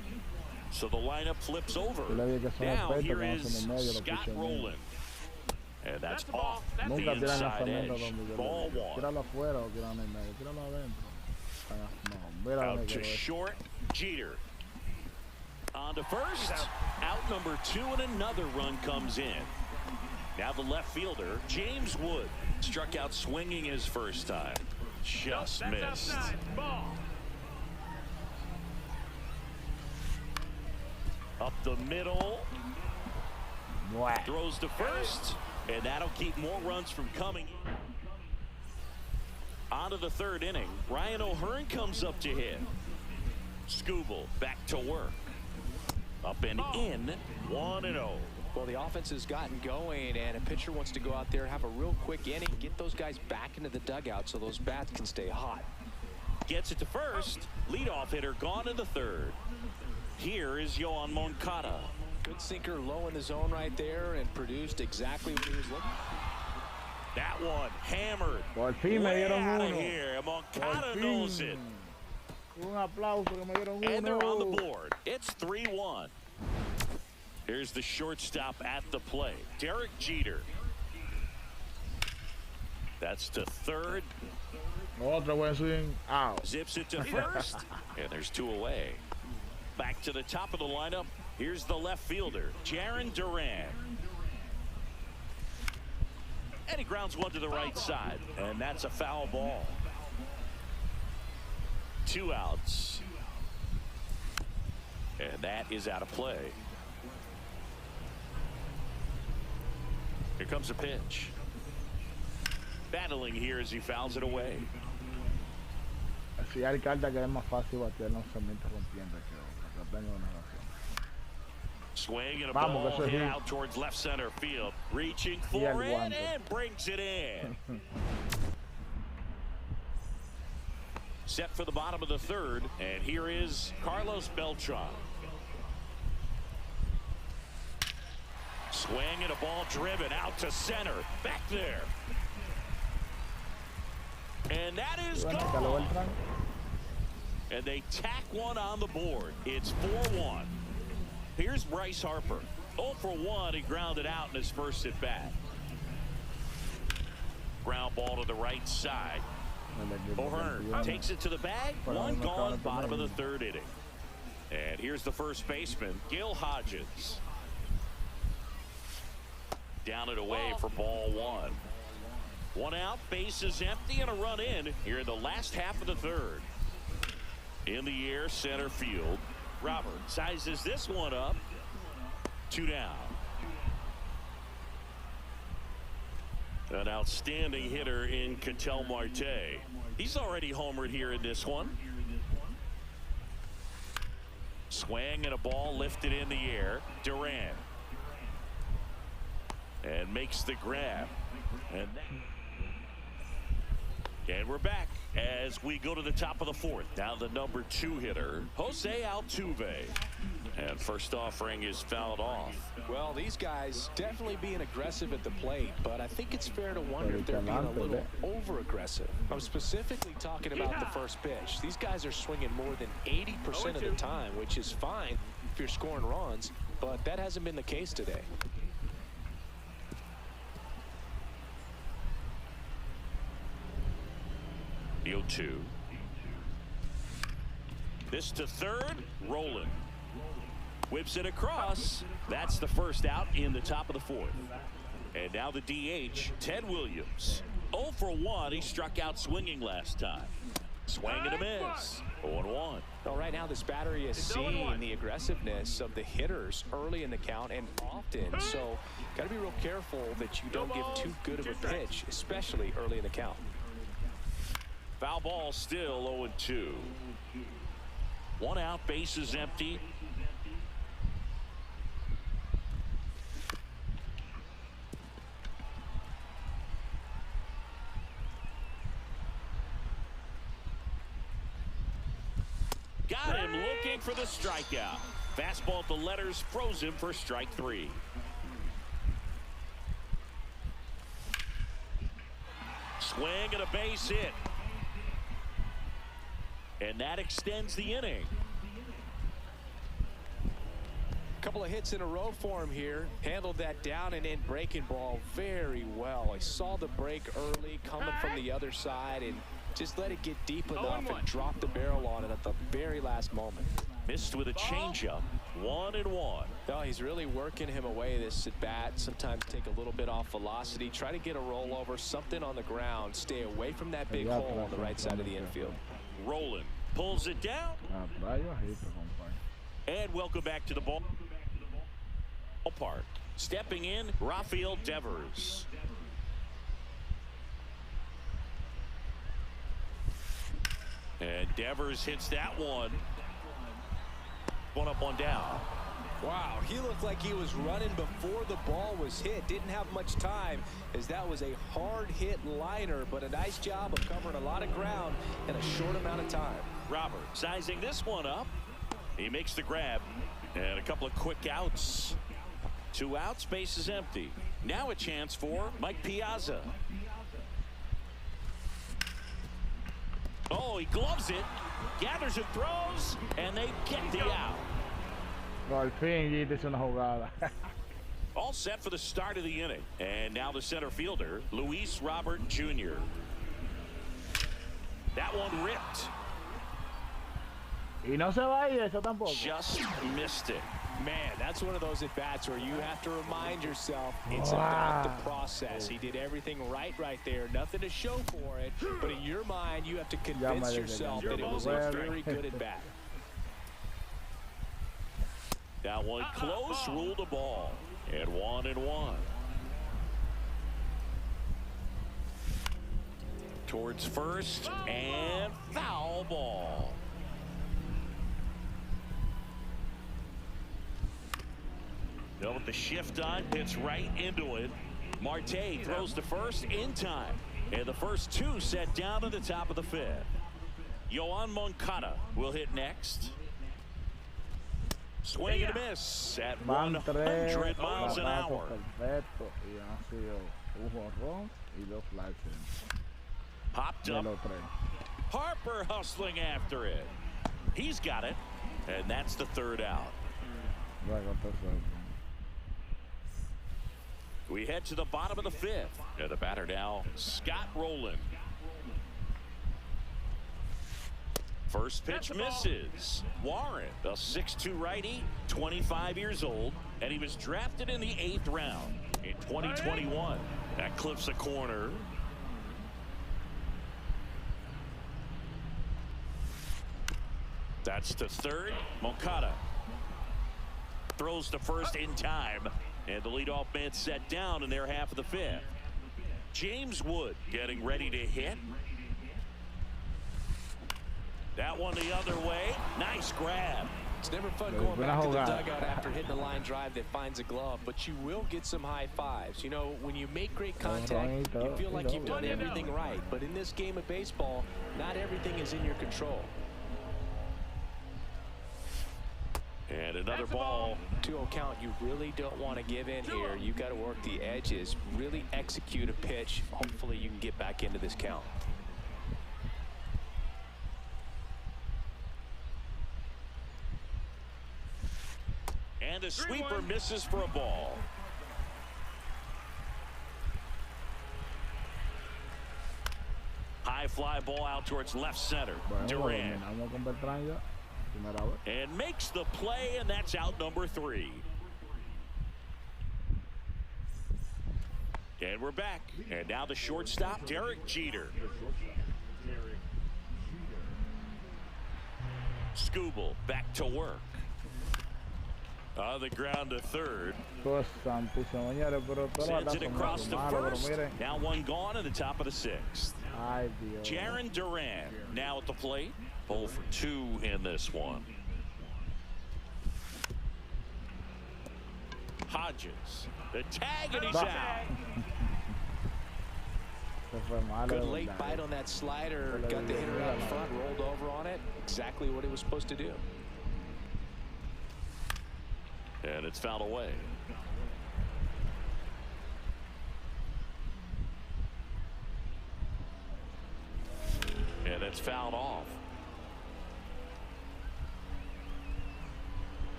So the lineup flips over. Now here is Scott Rowland. And that's off the inside edge. Ball 1. Out to short, Jeter. On to first. Out number 2, and another run comes in. Now the left fielder, James Wood, struck out swinging his first time. Just missed. Up the middle. Throws to first. And that'll keep more runs from coming. On to the 3rd inning. Ryan O'Hearn comes up to hit. Skubal back to work. Up and in. 1-0. Well, the offense has gotten going, and a pitcher wants to go out there, have a real quick inning, get those guys back into the dugout so those bats can stay hot. Gets it to first. Leadoff hitter gone to the 3rd. Here is Yoan Moncada. Good sinker low in the zone right there and produced exactly what he was looking for. That one hammered. Por fin me dieron out of uno. here. Moncada knows it. Un aplauso que me dieron And they're on uno. the board. It's 3-1. Here's the shortstop at the plate, Derek Jeter. That's to 3rd. Otro buen swing. Out. Zips it to first. And there's 2 away. Back to the top of the lineup. Here's the left fielder, Jarren Duran. And he grounds one to the right side. And that's a foul ball. 2 outs. And that is out of play. Here comes a pitch. Battling here as he fouls it away. Si hay cartas que es más fácil batear, no se me rompiendo que otra. Tengo una razón. Swing and a ball hit out towards left center field. Reaching for it and brings it in. Set for the bottom of the 3rd, and here is Carlos Beltran. Swing and a ball driven out to center. Back there. And that is gone. And they tack one on the board. It's 4-1. Here's Bryce Harper. 0 for 1. He grounded out in his first at bat. Ground ball to the right side. O'Hearn takes it to the bag. 1 gone, bottom of the 3rd inning. And here's the first baseman, Gil Hodges. Down and away for ball 1. 1 out, bases empty, and a run in here in the last half of the 3rd. In the air, center field. Robert sizes this one up. 2 down. An outstanding hitter in Ketel Marte. He's already homered here in this one. Swing and a ball lifted in the air. Duran. And makes the grab. And we're back as we go to the top of the 4th. Now the number 2 hitter, Jose Altuve. And first offering is fouled off. Well, these guys definitely being aggressive at the plate, but I think it's fair to wonder if they're being a little over-aggressive. I'm specifically talking about the first pitch. These guys are swinging more than 80% of the time, which is fine if you're scoring runs, but that hasn't been the case today. The 0-2. This to 3rd, Rowland. Whips it across. That's the first out in the top of the 4th. And now the DH, Ted Williams. 0 for 1. He struck out swinging last time. Swing and a miss. 0-1. Well, right now this battery is seeing the aggressiveness of the hitters early in the count and often. So got to be real careful that you don't give too good of a pitch, especially early in the count. Foul ball still 0-2. 1 out, bases empty. Got him looking for the strikeout. Fastball at the letters, froze him for strike 3. Swing and a base hit. And that extends the inning. Couple of hits in a row for him here. Handled that down and in breaking ball very well. He saw the break early coming from the other side and just let it get deep enough and drop the barrel on it at the very last moment. Missed with a changeup. 1-1. No, he's really working him away this at bat. Sometimes take a little bit off velocity. Try to get a rollover, something on the ground. Stay away from that big hole on the right side of the infield. Rolling. Pulls it down. And welcome back to the ballpark. Stepping in, Rafael Devers. And Devers hits that one. 1 up, 1 down. Wow, he looked like he was running before the ball was hit. Didn't have much time as that was a hard hit liner, but a nice job of covering a lot of ground in a short amount of time. Robert sizing this one up. He makes the grab and a couple of quick outs. 2 outs, base is empty. Now a chance for Mike Piazza. Oh, he gloves it, gathers and throws, and they get the out. All set for the start of the inning. And now the center fielder, Luis Robert Jr. That one ripped. Just missed it. Man, that's one of those at-bats where you have to remind yourself it's about the process. He did everything right there. Nothing to show for it. But in your mind, you have to convince yourself that it was a very good at-bat. That one close, ruled a ball. And 1-1. Towards first, and foul ball. Now with the shift on, hits right into it. Marte throws to first in time. And the first 2 set down at the top of the 5th. Yoan Moncada will hit next. Swing and a miss at 100 miles an hour. Popped up. Harper hustling after it. He's got it. And that's the 3rd out. We head to the bottom of the 5th. And the batter now, Scott Rowland. First pitch misses. Warren, a 6'2" righty, 25 years old, and he was drafted in the 8th round in 2021. That clips a corner. That's to third. Moncada throws to first in time, and the leadoff man set down in their half of the 5th. James Wood getting ready to hit. That one the other way. Nice grab. It's never fun going back to the dugout after hitting a line drive that finds a glove, but you will get some high fives. You know, when you make great contact, you feel like you've done everything right. But in this game of baseball, not everything is in your control. And another ball. 2-0 count. You really don't want to give in here. You've got to work the edges, really execute a pitch. Hopefully you can get back into this count. And the sweeper misses for a ball. High fly ball out towards left center. Duran. And makes the play, and that's out number 3. And we're back. And now the shortstop, Derek Jeter. Skubal back to work. On the ground to third. Sends it across to first. Now one gone in the top of the sixth. Duran now at the plate. 0 for 2 in this one. Hodges. The tag, and he's out. Good late bite on that slider. Got the hitter out front, rolled over on it. Exactly what he was supposed to do. And it's fouled away. And it's fouled off.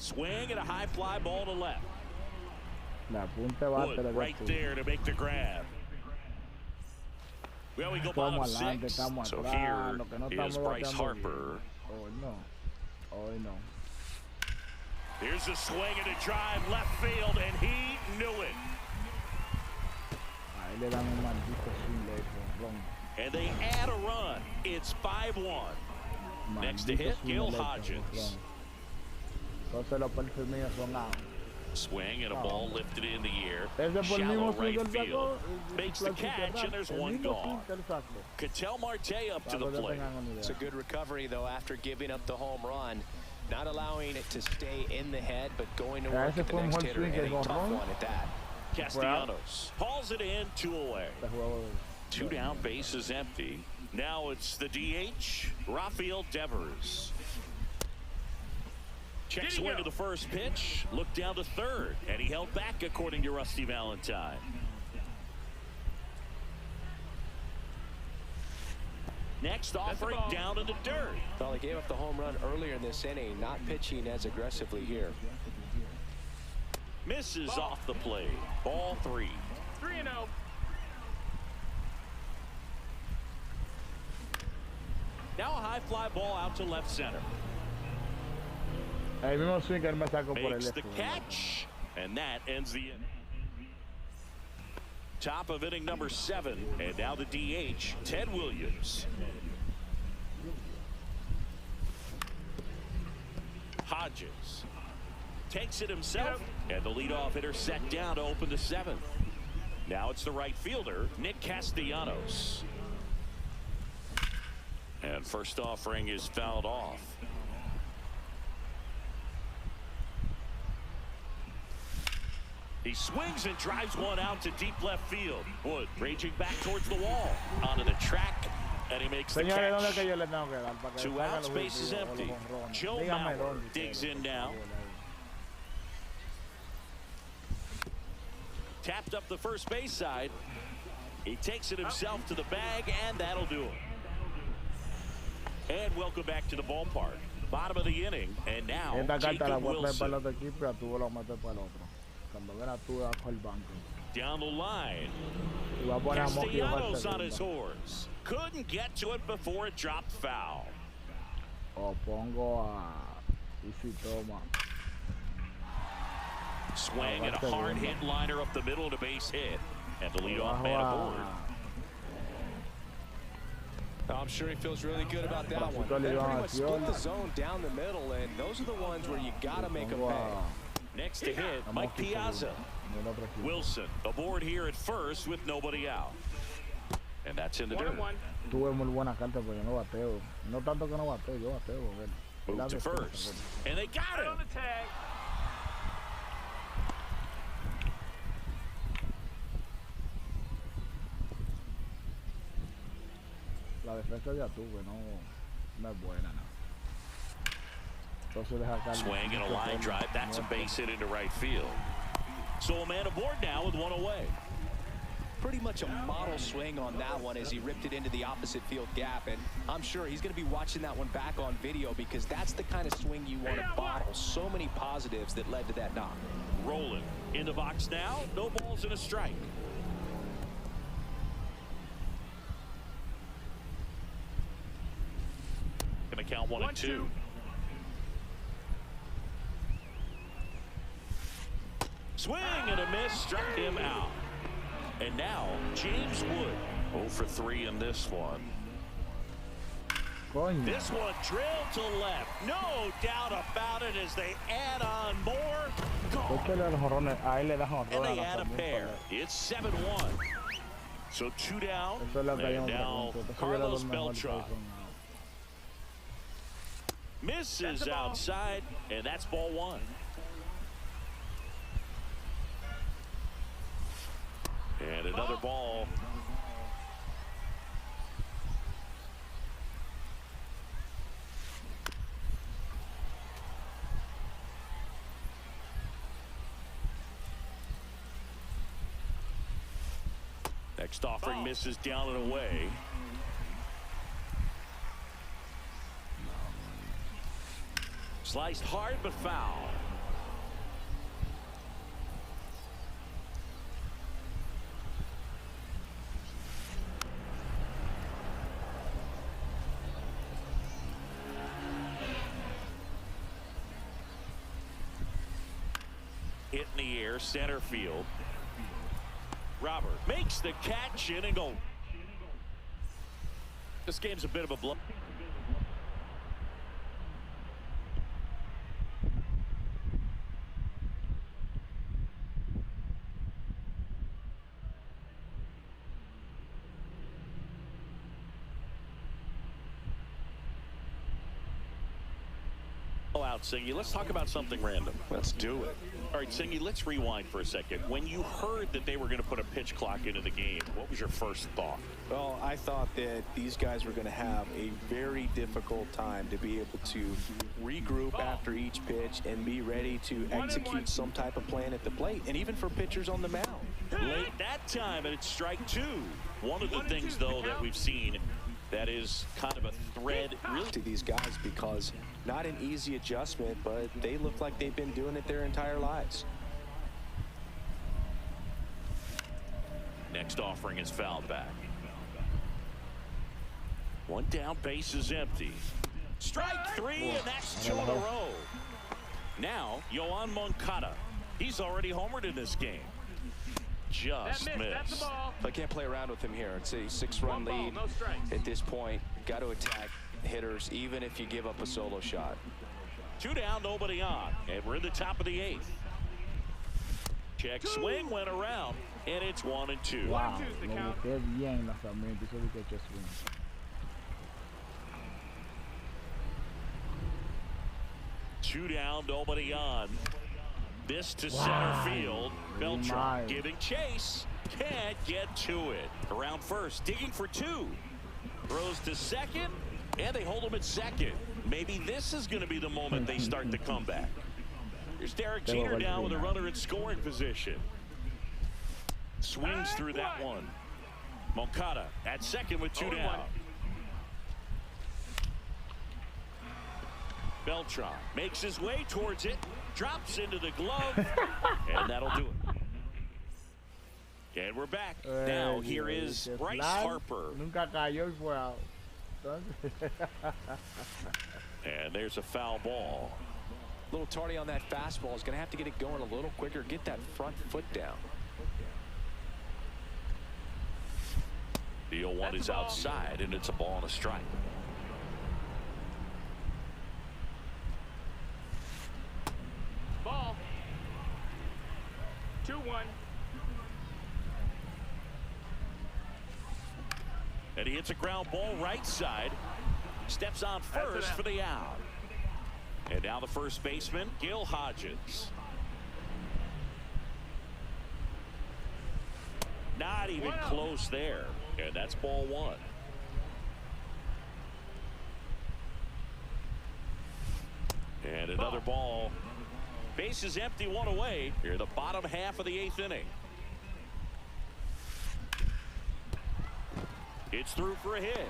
Swing and a high fly ball to left. Wood right there to make the grab. Well, we go bottom 6. So here is Bryce Harper. Here's a swing and a drive left field, and he knew it. And they add a run. It's 5-1. Next to hit, Gil Hodges. Swing and a ball lifted in the air. Shallow right field. Makes the catch, and there's one gone. Ketel Marte up to the plate. It's a good recovery, though, after giving up the home run. Not allowing it to stay in the head, but going to work at the next hitter and a tough one at that. Castellanos hauls it in, 2 away. 2 down, base is empty. Now it's the DH, Rafael Devers. Check swing to the first pitch, looked down to third, and he held back according to Rusty Valentine. Next offering down in the dirt. Well, he gave up the home run earlier in this inning, not pitching as aggressively here. Misses off the plate. Ball 3. 3-0. Now a high fly ball out to left center. Makes the catch, and that ends the inning. Top of inning number 7, and now the DH, Ted Williams. Hodges takes it himself, and the leadoff hitter set down to open the 7th. Now it's the right fielder, Nick Castellanos. And first offering is fouled off. He swings and drives one out to deep left field. Wood raging back towards the wall. Onto the track, and he makes the catch. 2 outs, base is empty. Joe Maurr digs in now. Tapped up the first base side. He takes it himself to the bag, and that'll do it. And welcome back to the ballpark. Bottom of the inning, and now Jacob Wilson. Down the line. Castellanos on his horse. Couldn't get to it before it dropped foul. Swing and a hard hit liner up the middle to base hit. And the leadoff man aboard. I'm sure he feels really good about that one. They pretty much split the zone down the middle, and those are the ones where you got to make them pay. Next to hit, Mike Piazza. Wilson aboard here at first with nobody out. And that's in the dirt. Move to first. And they got him. La defensa de Atuve no es buena. Swing and a line drive. That's a base hit into right field. So a man aboard now with one away. Pretty much a model swing on that one as he ripped it into the opposite field gap. And I'm sure he's going to be watching that one back on video because that's the kind of swing you want to bottle. So many positives that led to that knock. Rolling in the box now. No balls and a strike. Going to count 1 and 2. Swing and a miss, struck him out. And now, James Wood, 0 for 3 in this one. This one drilled to left. No doubt about it as they add on more. Gone. And they add a pair. It's 7-1. So 2 down. And now Carlos Beltran. Misses outside, and that's ball 1. And another ball. Next offering misses down and away. Sliced hard but foul. Hit in the air, center field. Robert makes the catch in and go. This game's a bit of a blow. Out, Singy. Let's talk about something random. Let's do it. All right, Singy, let's rewind for a second. When you heard that they were going to put a pitch clock into the game, what was your first thought? Well, I thought that these guys were going to have a very difficult time to be able to regroup after each pitch and be ready to execute some type of plan at the plate, and even for pitchers on the mound. Late that time, and it's strike 2. One of the things, though, that we've seen that is kind of a thread really to these guys, because not an easy adjustment, but they look like they've been doing it their entire lives. Next offering is fouled back. 1 down, base is empty. Strike 3, and that's 2 in a row. Now, Yoan Moncada. He's already homered in this game. Just missed. I can't play around with him here. It's a 6-run lead at this point. Got to attack hitters, even if you give up a solo shot. 2 down, nobody on, and we're in the top of the 8th. Check swing went around, and it's 1-2. Wow, lo busqué bien lanzamiento, eso de que check swing. 2 down, nobody on. This to center field. Beltran giving chase. Can't get to it. Around first, digging for 2. Throws to second, and they hold him at second. Maybe this is going to be the moment they start the comeback. Here's Derek Jeter down with a runner in scoring position. Swings through that one. Moncada at second with 2 down. Beltran makes his way towards it. Drops into the glove, and that'll do it. And we're back. Now here is Bryce Harper. Nunca cayó y fue out. And there's a foul ball. A little tardy on that fastball. Is going to have to get it going a little quicker. Get that front foot down. The 0-1 is outside, and it's a ball and a strike. Ball. 2-1. And he hits a ground ball right side. Steps on first for the out. And now the first baseman, Gil Hodges. Not even close there. And that's ball 1. And another ball. Base is empty, 1 away. Here the bottom half of the 8th inning. It's through for a hit.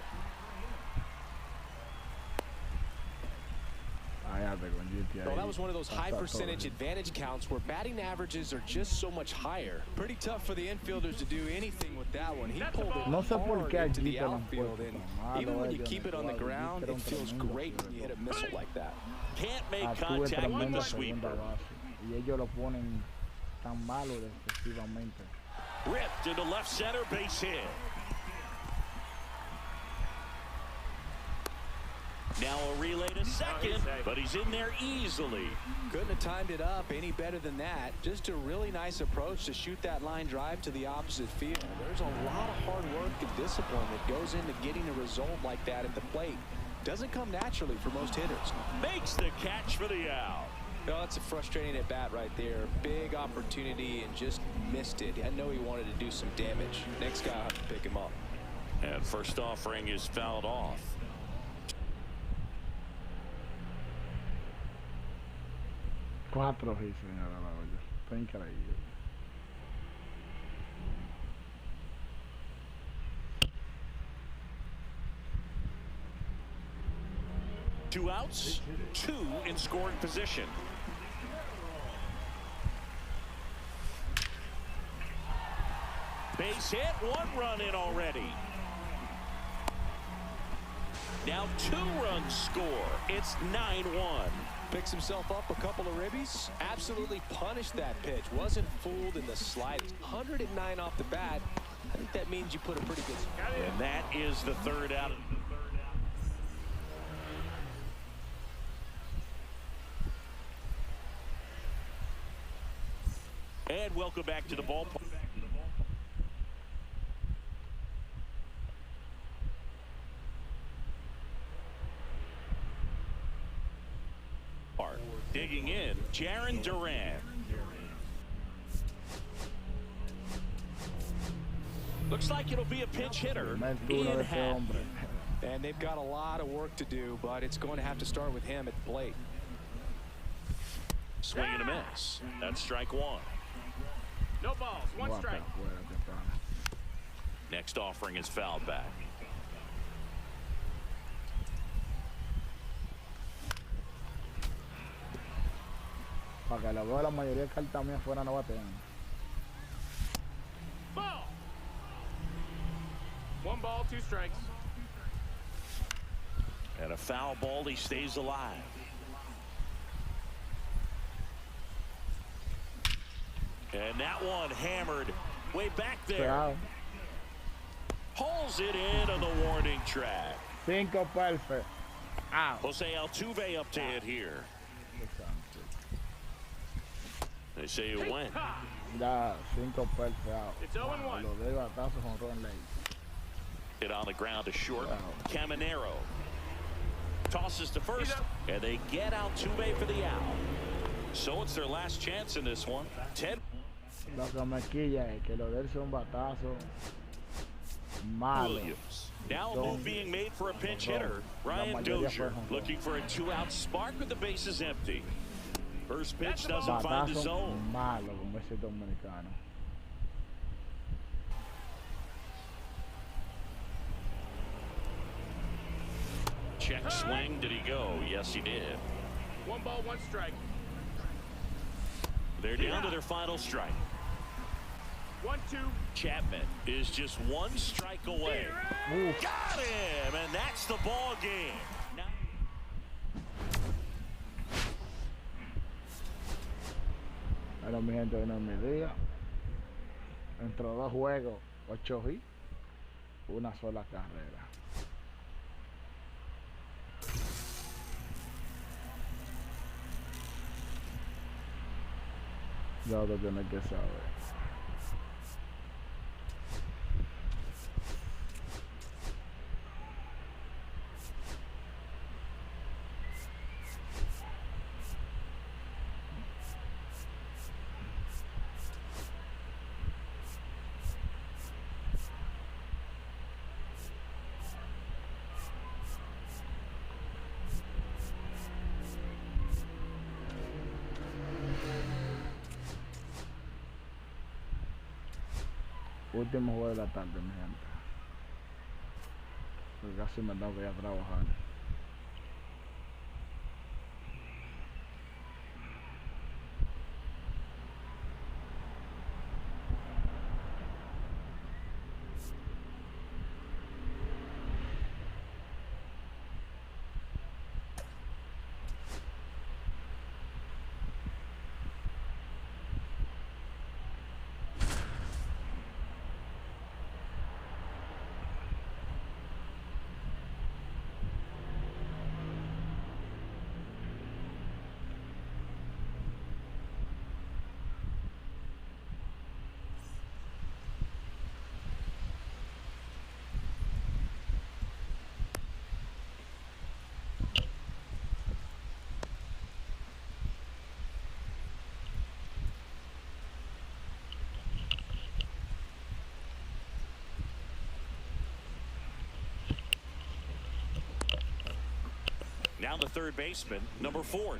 Well, that was one of those high percentage advantage counts where batting averages are just so much higher. Pretty tough for the infielders to do anything with that one. He pulled it hard into the outfield, and even when you keep it on the ground, it feels great when you hit a missile like that. Can't make contact with the sweeper. tan malo defensivamente. Ripped into left center, base hit. Now a relay to second, but he's in there easily. Couldn't have timed it up any better than that. Just a really nice approach to shoot that line drive to the opposite field. There's a lot of hard work and discipline that goes into getting a result like that at the plate. Doesn't come naturally for most hitters. Makes the catch for the out. Oh, that's a frustrating at bat right there. Big opportunity and just missed it. I know he wanted to do some damage. Next guy will have to pick him up. And first offering is fouled off. Cuatro hits, señora la olla. Está increíble. Two outs, two in scoring position. Base hit, one run in already. Now 2 runs score. It's 9-1. Picks himself up a couple of ribbies. Absolutely punished that pitch. Wasn't fooled in the slightest. 109 off the bat. I think that means you put a pretty good. And that is the third out. And welcome back to the ballpark. Digging in, Duran. Looks like it'll be a pinch hitter in half. And they've got a lot of work to do, but it's going to have to start with him at the plate. Swing and a miss. That's strike one. No balls, one strike. Next offering is fouled back. Para que lo vea la mayoría de cartas mías fuera no batean. Ball. 1 ball, 2 strikes. And a foul ball, he stays alive. And that one hammered way back there. Pulls it in on the warning track. 5 perfect. Out. Jose Altuve up to hit here. They say it went. Ya, 5 perfect out. It's 0-1. Lo de batazos con Ron Lake. Hit on the ground to short. Caminero tosses to first, and they get Altuve for the out. So it's their last chance in this one. 10. Lo que me quilla es que lo de él son batazos malos. Williams. Now a move being made for a pinch hitter. Ryan Dozier looking for a 2-out spark with the bases empty. First pitch doesn't find the zone. Malo como ese dominicano. Check swing. Did he go? Yes, he did. 1 ball, 1 strike. They're down to their final strike. 1-2. Chapman is just 1 strike away. Got him, and that's the ball game. Bueno, mi gente, hoy no es mi día. Entre 2 juegos, 8 hits, 1 sola carrera. Ya lo tienes que saber. Último juego de la tarde, mi gente. Porque casi me tengo que ir a trabajar. Now the third baseman, number 4.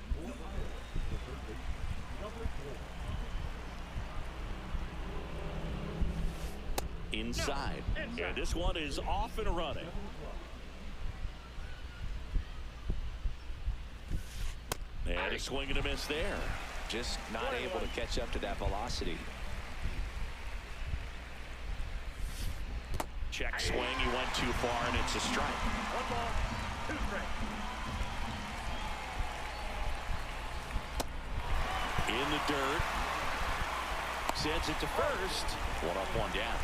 Inside. And this one is off and running. And a swing and a miss there. Just not able to catch up to that velocity. Check swing. He went too far, and it's a strike. 1 ball, 2 strikes. In the dirt. Sends it to first. 1 up, 1 down.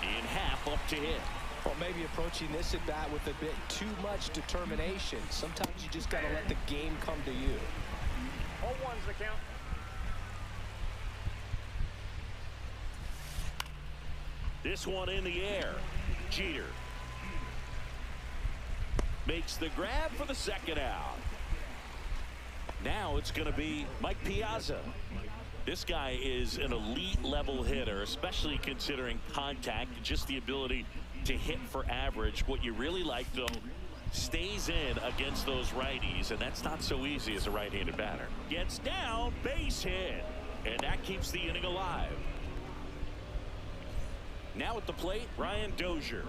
In half, up to hit. Well, maybe approaching this at bat with a bit too much determination. Sometimes you just got to let the game come to you. 0-1's the count. This one in the air. Jeter makes the grab for the second out. Now it's going to be Mike Piazza. This guy is an elite level hitter, especially considering contact, just the ability to hit for average. What you really like, though, stays in against those righties, and that's not so easy as a right-handed batter. Gets down, base hit, and that keeps the inning alive. Now at the plate, Ryan Dozier.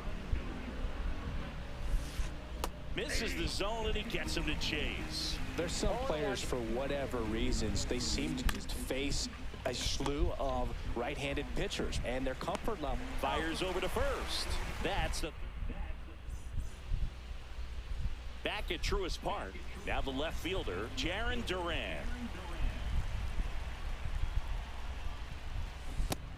Misses the zone, and he gets him to chase. There's some players, for whatever reasons, they seem to just face a slew of right-handed pitchers, and their comfort level. Fires over to first. That's the back at Truist Park. Now the left fielder, Duran.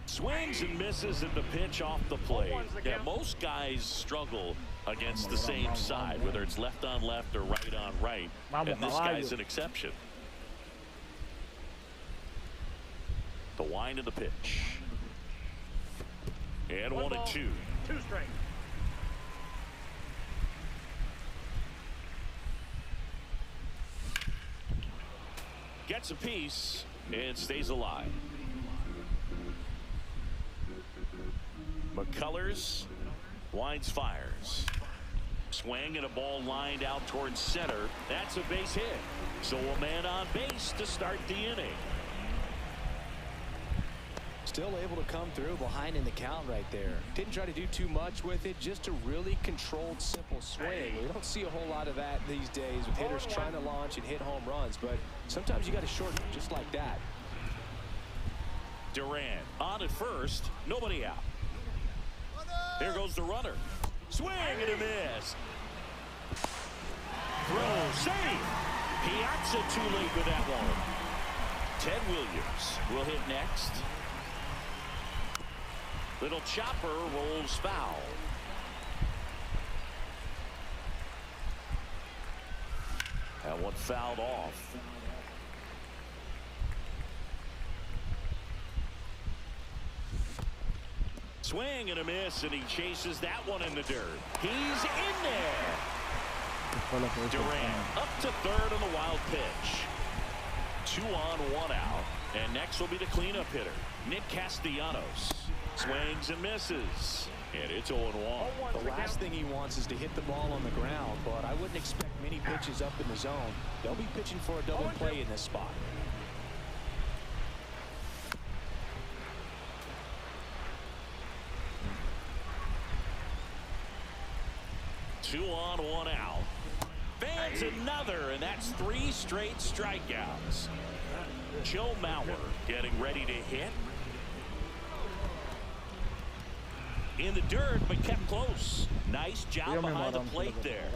Swings and misses at the pitch off the plate. Yeah, most guys struggle against the same side, whether it's left on left or right on right. And this guy's an exception. The wind of the pitch. And 1-2. 2 strikes. Gets a piece and stays alive. McCullers winds, fires. Swing and a ball lined out towards center. That's a base hit. So a man on base to start the inning. Still able to come through behind in the count right there. Didn't try to do too much with it. Just a really controlled, simple swing. We don't see a whole lot of that these days with hitters trying to launch and hit home runs. But sometimes you got to shorten it just like that. Duran on at first. Nobody out. There goes the runner. Swing and a miss. Throw, save. Piazza too late with that one. Ted Williams will hit next. Little chopper rolls foul. That one fouled off. Swing and a miss, and he chases that one in the dirt. He's in there. Duran up to third on the wild pitch. 2 on, 1 out. And next will be the cleanup hitter, Nick Castellanos. Swings and misses. And it's 0-1. The last thing he wants is to hit the ball on the ground, but I wouldn't expect many pitches up in the zone. They'll be pitching for a double play in this spot. Two on, 1 out. Fans another, and that's 3 straight strikeouts. Joe Maurr getting ready to hit. In the dirt, but kept close. Nice job behind the plate there.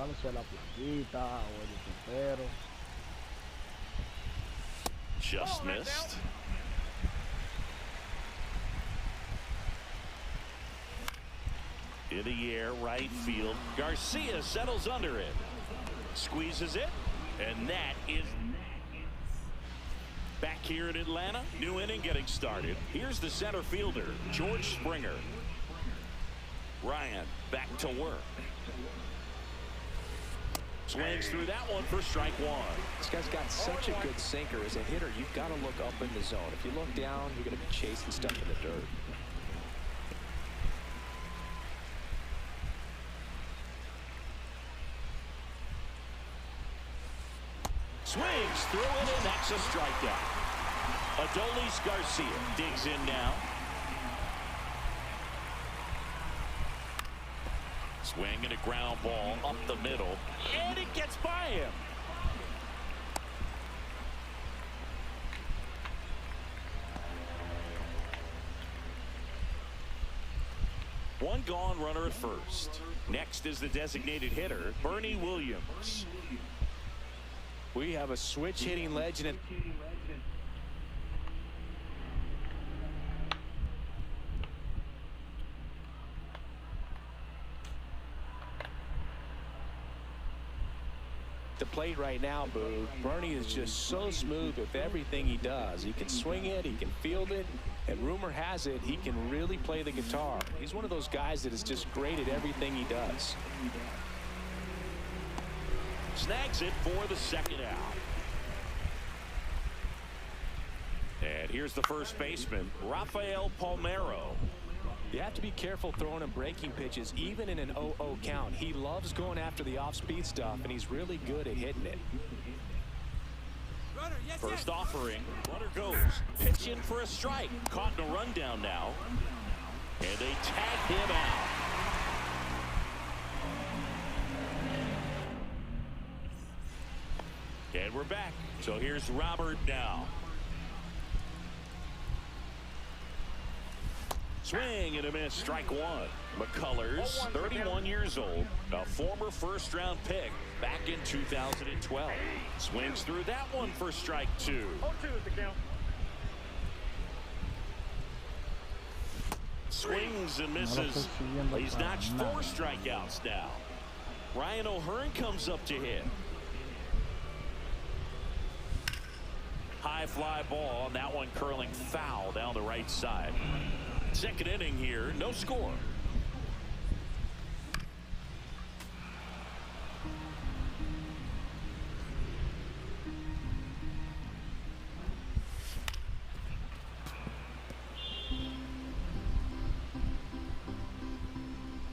Just missed. In the air, right field. Garcia settles under it. Squeezes it. And that is back here in Atlanta. New inning getting started. Here's the center fielder, George Springer. Ryan back to work. Swings through that one for strike 1. This guy's got such a good sinker. As a hitter, you've got to look up in the zone. If you look down, you're going to be chasing stuff in the dirt. Swings through it, and that's a strikeout. Adolis Garcia digs in now. Swing and a ground ball up the middle, and it gets by him. One gone, runner at first. Next is the designated hitter, Bernie Williams. We have a switch hitting legend. The plate right now, Boo. Bernie is just so smooth with everything he does. He can swing it, he can field it, and rumor has it he can really play the guitar. He's one of those guys that is just great at everything he does. Snags it for the second out. And here's the first baseman, Rafael Palmeiro. You have to be careful throwing him breaking pitches, even in an 0-0 count. He loves going after the off-speed stuff, and he's really good at hitting it. First offering, runner goes. Pitch in for a strike. Caught in a rundown now. And they tag him out. And we're back. So here's Robert now. Swing and a miss, strike one. McCullers, 31 years old, a former first-round pick back in 2012. Swings through that one for strike two. 0-2 is the count. Swings and misses. He's notched 4 strikeouts now. Ryan O'Hearn comes up to hit. High fly ball, and that one curling foul down the right side. Second inning here, no score.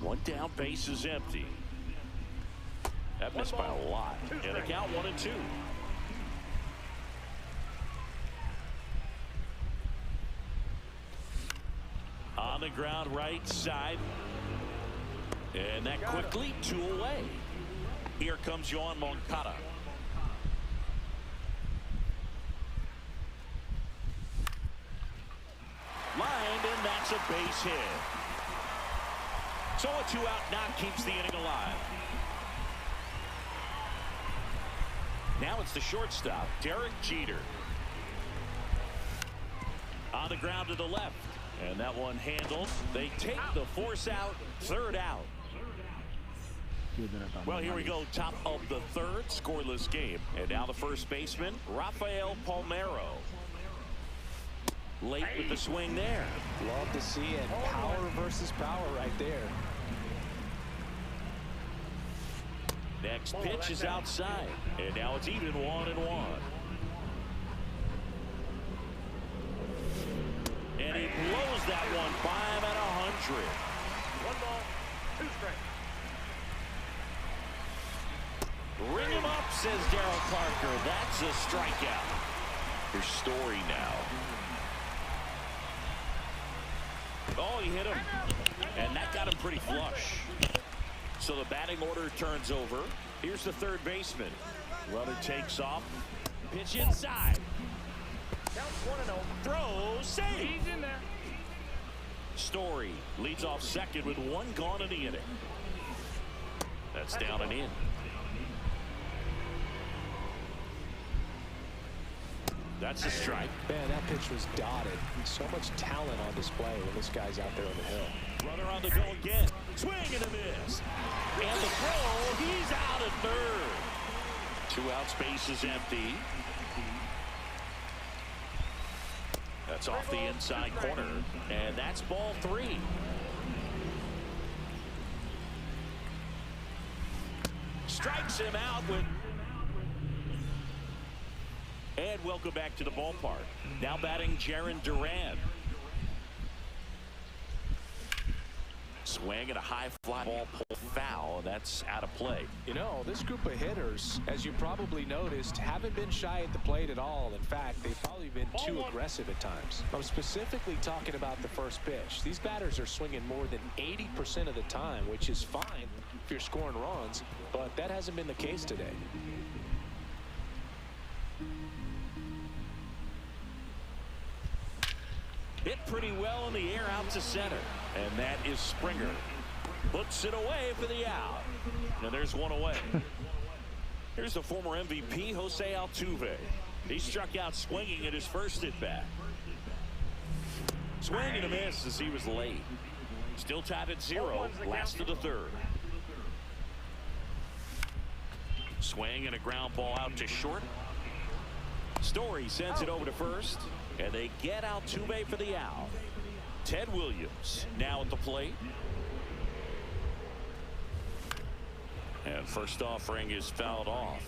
One down, base is empty. That missed by a lot. And a count 1-2. On the ground, right side. And that quickly 2 away. Here comes Yoan Moncada. Lined, and that's a base hit. So a 2 out knock keeps the inning alive. Now it's the shortstop, Derek Jeter. On the ground to the left. And that one handled. They take the force out, 3rd out. Well, here we go, top of the 3rd, scoreless game. And now the first baseman, Rafael Palmeiro. Late with the swing there. Love to see it. Power versus power right there. Next pitch is outside. And now it's even 1-1. And he blows that one by him at 100. 1 ball, 2 strikes. Ring him up, says Darryl Parker. That's a strikeout. Here's Story now. Oh, he hit him. And that got him pretty flush. So the batting order turns over. Here's the third baseman. Runner takes off. Pitch inside. Counts 1-0. Throw, save. He's in there. Story leads off second with 1 gone in the inning. That's down and in. That's a strike. Man, that pitch was dotted. So much talent on display when this guy's out there on the hill. Runner on the go again. Swing and a miss. And the throw, he's out at 3rd. 2 outs, base is empty. That's off the inside corner. And that's ball 3. Strikes him out with. And welcome back to the ballpark. Now batting Duran. Swing and a high fly ball pull foul. That's out of play. You know, this group of hitters, as you probably noticed, haven't been shy at the plate at all. In fact, they've probably been too aggressive at times. I'm specifically talking about the first pitch. These batters are swinging more than 80% of the time, which is fine if you're scoring runs, but that hasn't been the case today. Hit pretty well in the air out to center. And that is Springer. Puts it away for the out. And there's one away. Here's the former MVP, Jose Altuve. He struck out swinging at his first at-bat. Swing and a miss as he was late. Still tied at 0. Last of the third. Swing and a ground ball out to short. Story sends it over to first. And they get Altuve for the out. Ted Williams now at the plate. And first offering is fouled off.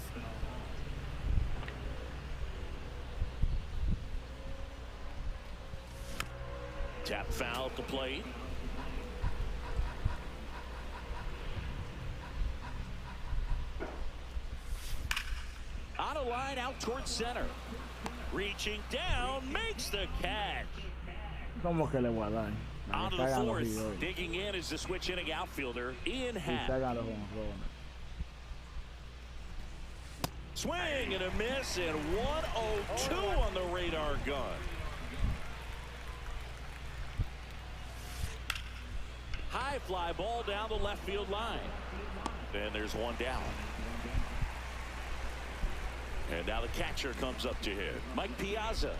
Tap foul at the plate. On a line out towards center. Reaching down, makes the catch. ¿Cómo que le voy a dar? On to the fourth. Digging in is the switch inning outfielder, Ian Happ. Swing and a miss, and 102 on the radar gun. High fly ball down the left field line. And there's one down. And now the catcher comes up to hit. Mike Piazza.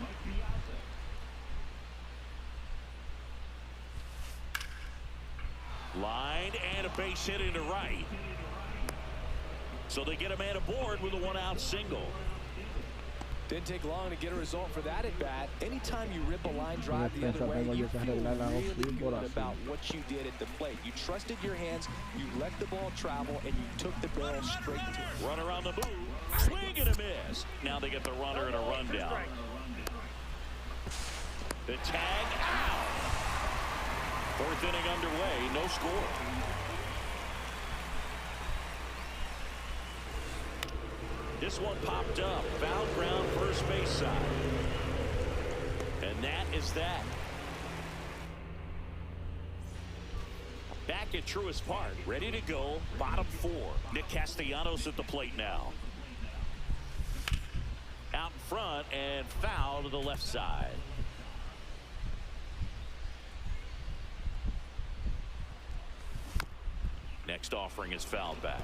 Line and a base hit into right. So they get a man aboard with a one-out single. Didn't take long to get a result for that at bat. Anytime you rip a line drive the other way, you feel really good about what you did at the plate. You trusted your hands, you let the ball travel, and you took the barrel straight to it. Runner on the move. Swing and a miss. Now they get the runner and a rundown. The tag out. Fourth inning underway, no score. This one popped up. Foul ground first base side. And that is that. Back at Truist Park, ready to go. Bottom 4. Nick Castellanos at the plate now. Out in front and foul to the left side. Next offering is fouled back.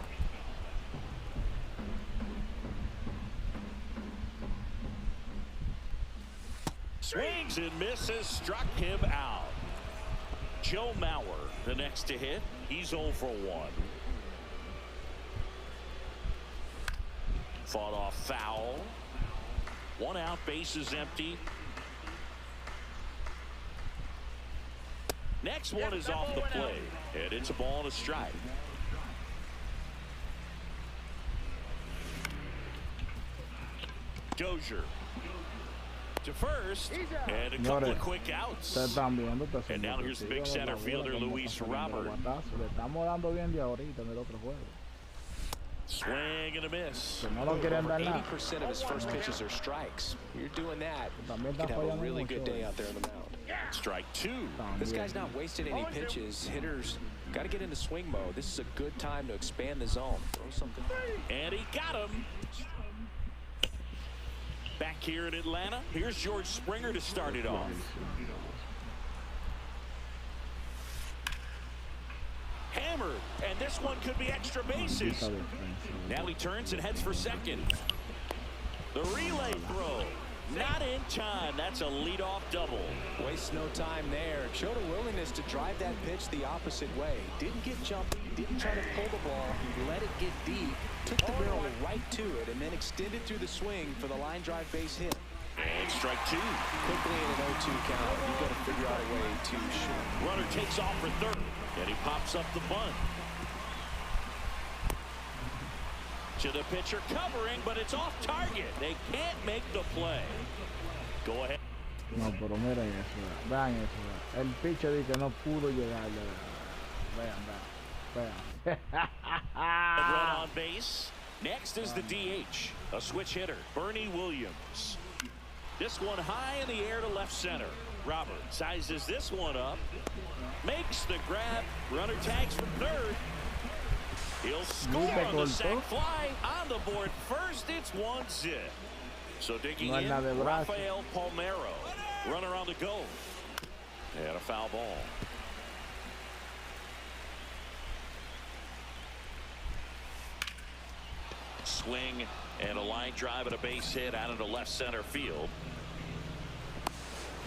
Swings and misses, struck him out. Joe Maurr, the next to hit. He's 0 for 1. Fought off foul. One out, base is empty. Next one is off the plate, and it's a ball and a strike. Dozier to first, and a couple of quick outs. And now here's the big center fielder, Luis Robert. Swing and a miss. Over 80% of his first pitches are strikes. You're doing that, you can have a really good day out there on the mound. Strike 2. This guy's not wasting any pitches. Hitters got to get into swing mode. This is a good time to expand the zone. Throw something. And he got him. Back here in Atlanta, here's George Springer to start it off. Hammered, and this one could be extra bases. Now he turns and heads for second. The relay throw, not in time. That's a leadoff double. Wastes no time there. Showed a willingness to drive that pitch the opposite way. Didn't get jumpy, didn't try to pull the ball. He let it get deep, took the barrel right to it, and then extended through the swing for the line drive base hit. And strike 2. Quickly in an 0-2 count, you've got to figure out a way to shoot. Runner takes off for third, and he pops up the bunt. To the pitcher covering, but it's off target. They can't make the play. Go ahead. No, pero miren eso. Vean eso. El pitcher dice que no pudo llegarle. Vean. Run on base. Next is the DH, a switch hitter, Bernie Williams. This one high in the air to left center. Robert sizes this one up, makes the grab. Runner tags from third. He'll score on the sac fly. On the board first, it's 1-0. So digging in, Rafael Palmeiro. Runner on the go. And a foul ball. Swing and a line drive and a base hit out into left center field.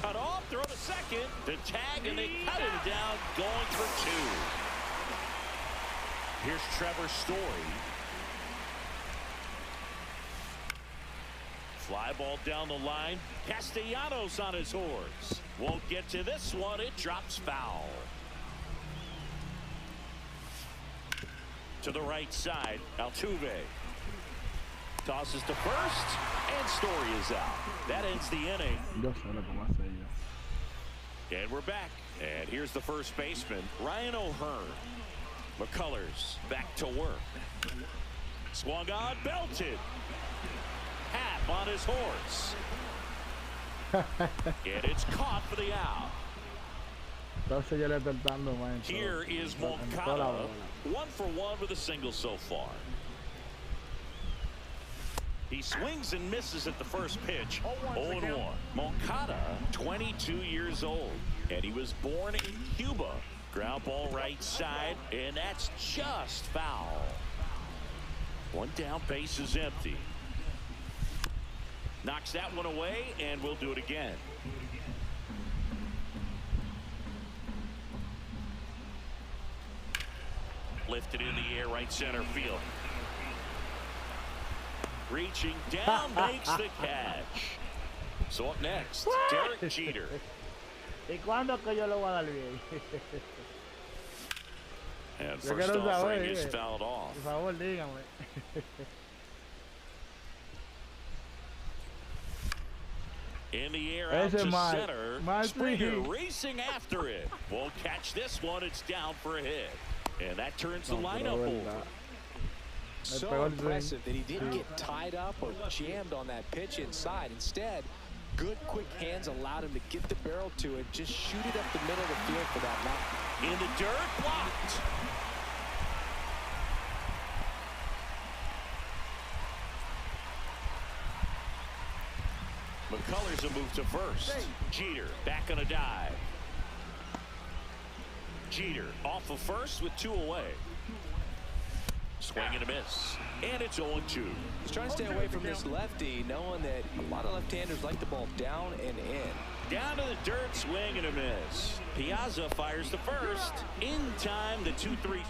Cut off, throw to second. The tag, and they cut him down, going for two. Here's Trevor Story. Fly ball down the line. Castellanos on his horse. Won't get to this one. It drops foul. To the right side, Altuve. Tosses to first, and Story is out. That ends the inning. And we're back. And here's the first baseman, Ryan O'Hearn. McCullers back to work. Swung on, belted. Half on his horse. And it's caught for the out. Here is Moncada. 1 for 1 with a single so far. He swings and misses at the first pitch. 0-1. Moncada, 22 years old, and he was born in Cuba. Ground ball right side, and that's just foul. One down, base is empty. Knocks that one away, and we'll do it again. Lifted in the air, right center field. Reaching down, makes the catch. So up next, Derek Jeter. ¿Y cuándo que yo lo voy a dar bien? And first offering is fouled off. Por favor, dígame. In the air out to center. Springer racing after it. Won't catch this one. It's down for a hit. And that turns the lineup over. So impressive that he didn't get tied up or jammed on that pitch inside. Instead, good quick hands allowed him to get the barrel to it, just shoot it up the middle of the field for that knock. In the dirt, blocked. McCullers a move to first. Jeter back on a dive. Jeter off of first with 2 away. Swing and a miss. And it's 0-2. He's trying to stay away from this lefty, knowing that a lot of left-handers like the ball down and in. Down to the dirt, swing and a miss. Piazza fires the first. In time, the 2-3.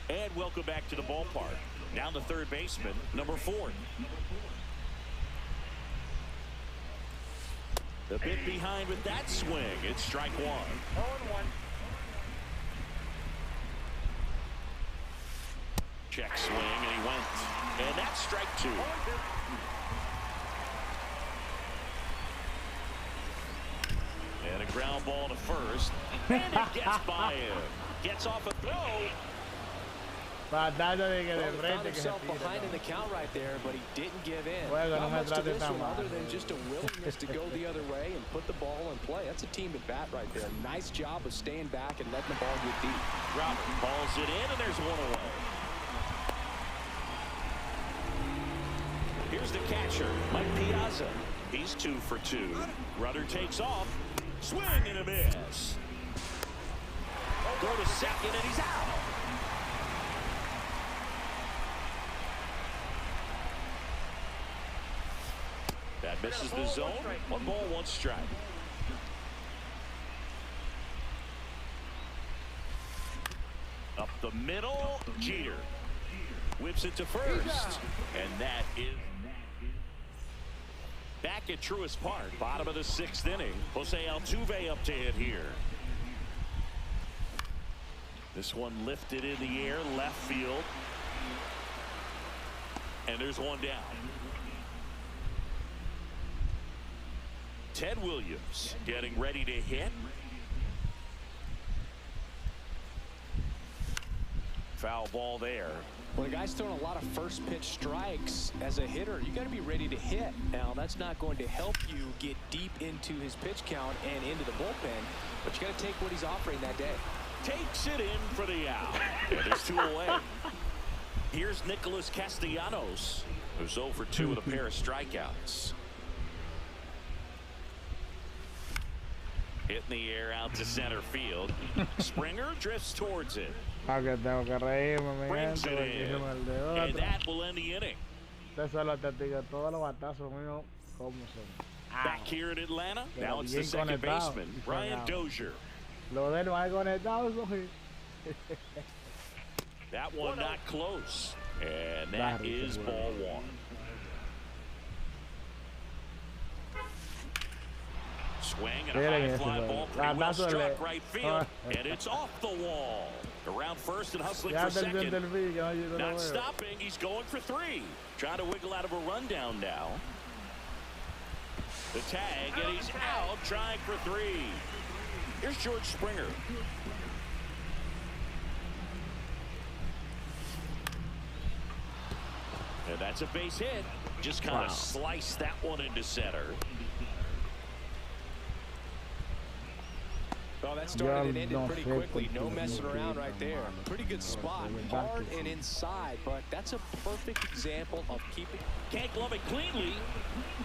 And welcome back to the ballpark. Now the third baseman, number 4. A bit behind with that swing. It's strike 1. 0-1. Check swing, and he went. And that's strike 2. And a ground ball to first. And it gets by him. Gets off a throw. Found himself behind in the count right there, but he didn't give in. Not much to this one other than just a willingness to go the other way and put the ball in play. That's a team at bat right there. Nice job of staying back and letting the ball get deep. Robert balls it in, and there's 1 away. Here's the catcher, Mike Piazza. He's 2 for 2. Runner takes off. Swing and a miss. Throw to second, and he's out. That misses the zone. 1 ball, 1 strike. Up the middle, Jeter. Whips it to first. And that is back at Truist Park. Bottom of the 6th inning. Jose Altuve up to hit here. This one lifted in the air, left field. And there's 1 down. Ted Williams getting ready to hit. foul ball there. When a guy's throwing a lot of first pitch strikes as a hitter, you got to be ready to hit. Now, that's not going to help you get deep into his pitch count and into the bullpen, but you got to take what he's offering that day. Takes it in for the out. And there's 2 away. Here's Nicholas Castellanos, who's 0 for 2 with a pair of strikeouts. Hitting the air out to center field. Springer drifts towards it. Brings it in. And that will end the inning. Back here in Atlanta, now it's the second baseman, Brian Dozier. That one not close. And that is ball 1. Swing and a high fly ball, pretty well struck right field, and it's off the wall. Around first and hustling for second. Not stopping, he's going for 3. Trying to wiggle out of a rundown now. The tag, and he's out, trying for 3. Here's George Springer. And that's a base hit. Just kind of sliced that one into center. Well, that started and ended pretty quickly. No messing around right there. Pretty good spot. Hard and inside, but that's a perfect example of keeping. Can't glove it cleanly.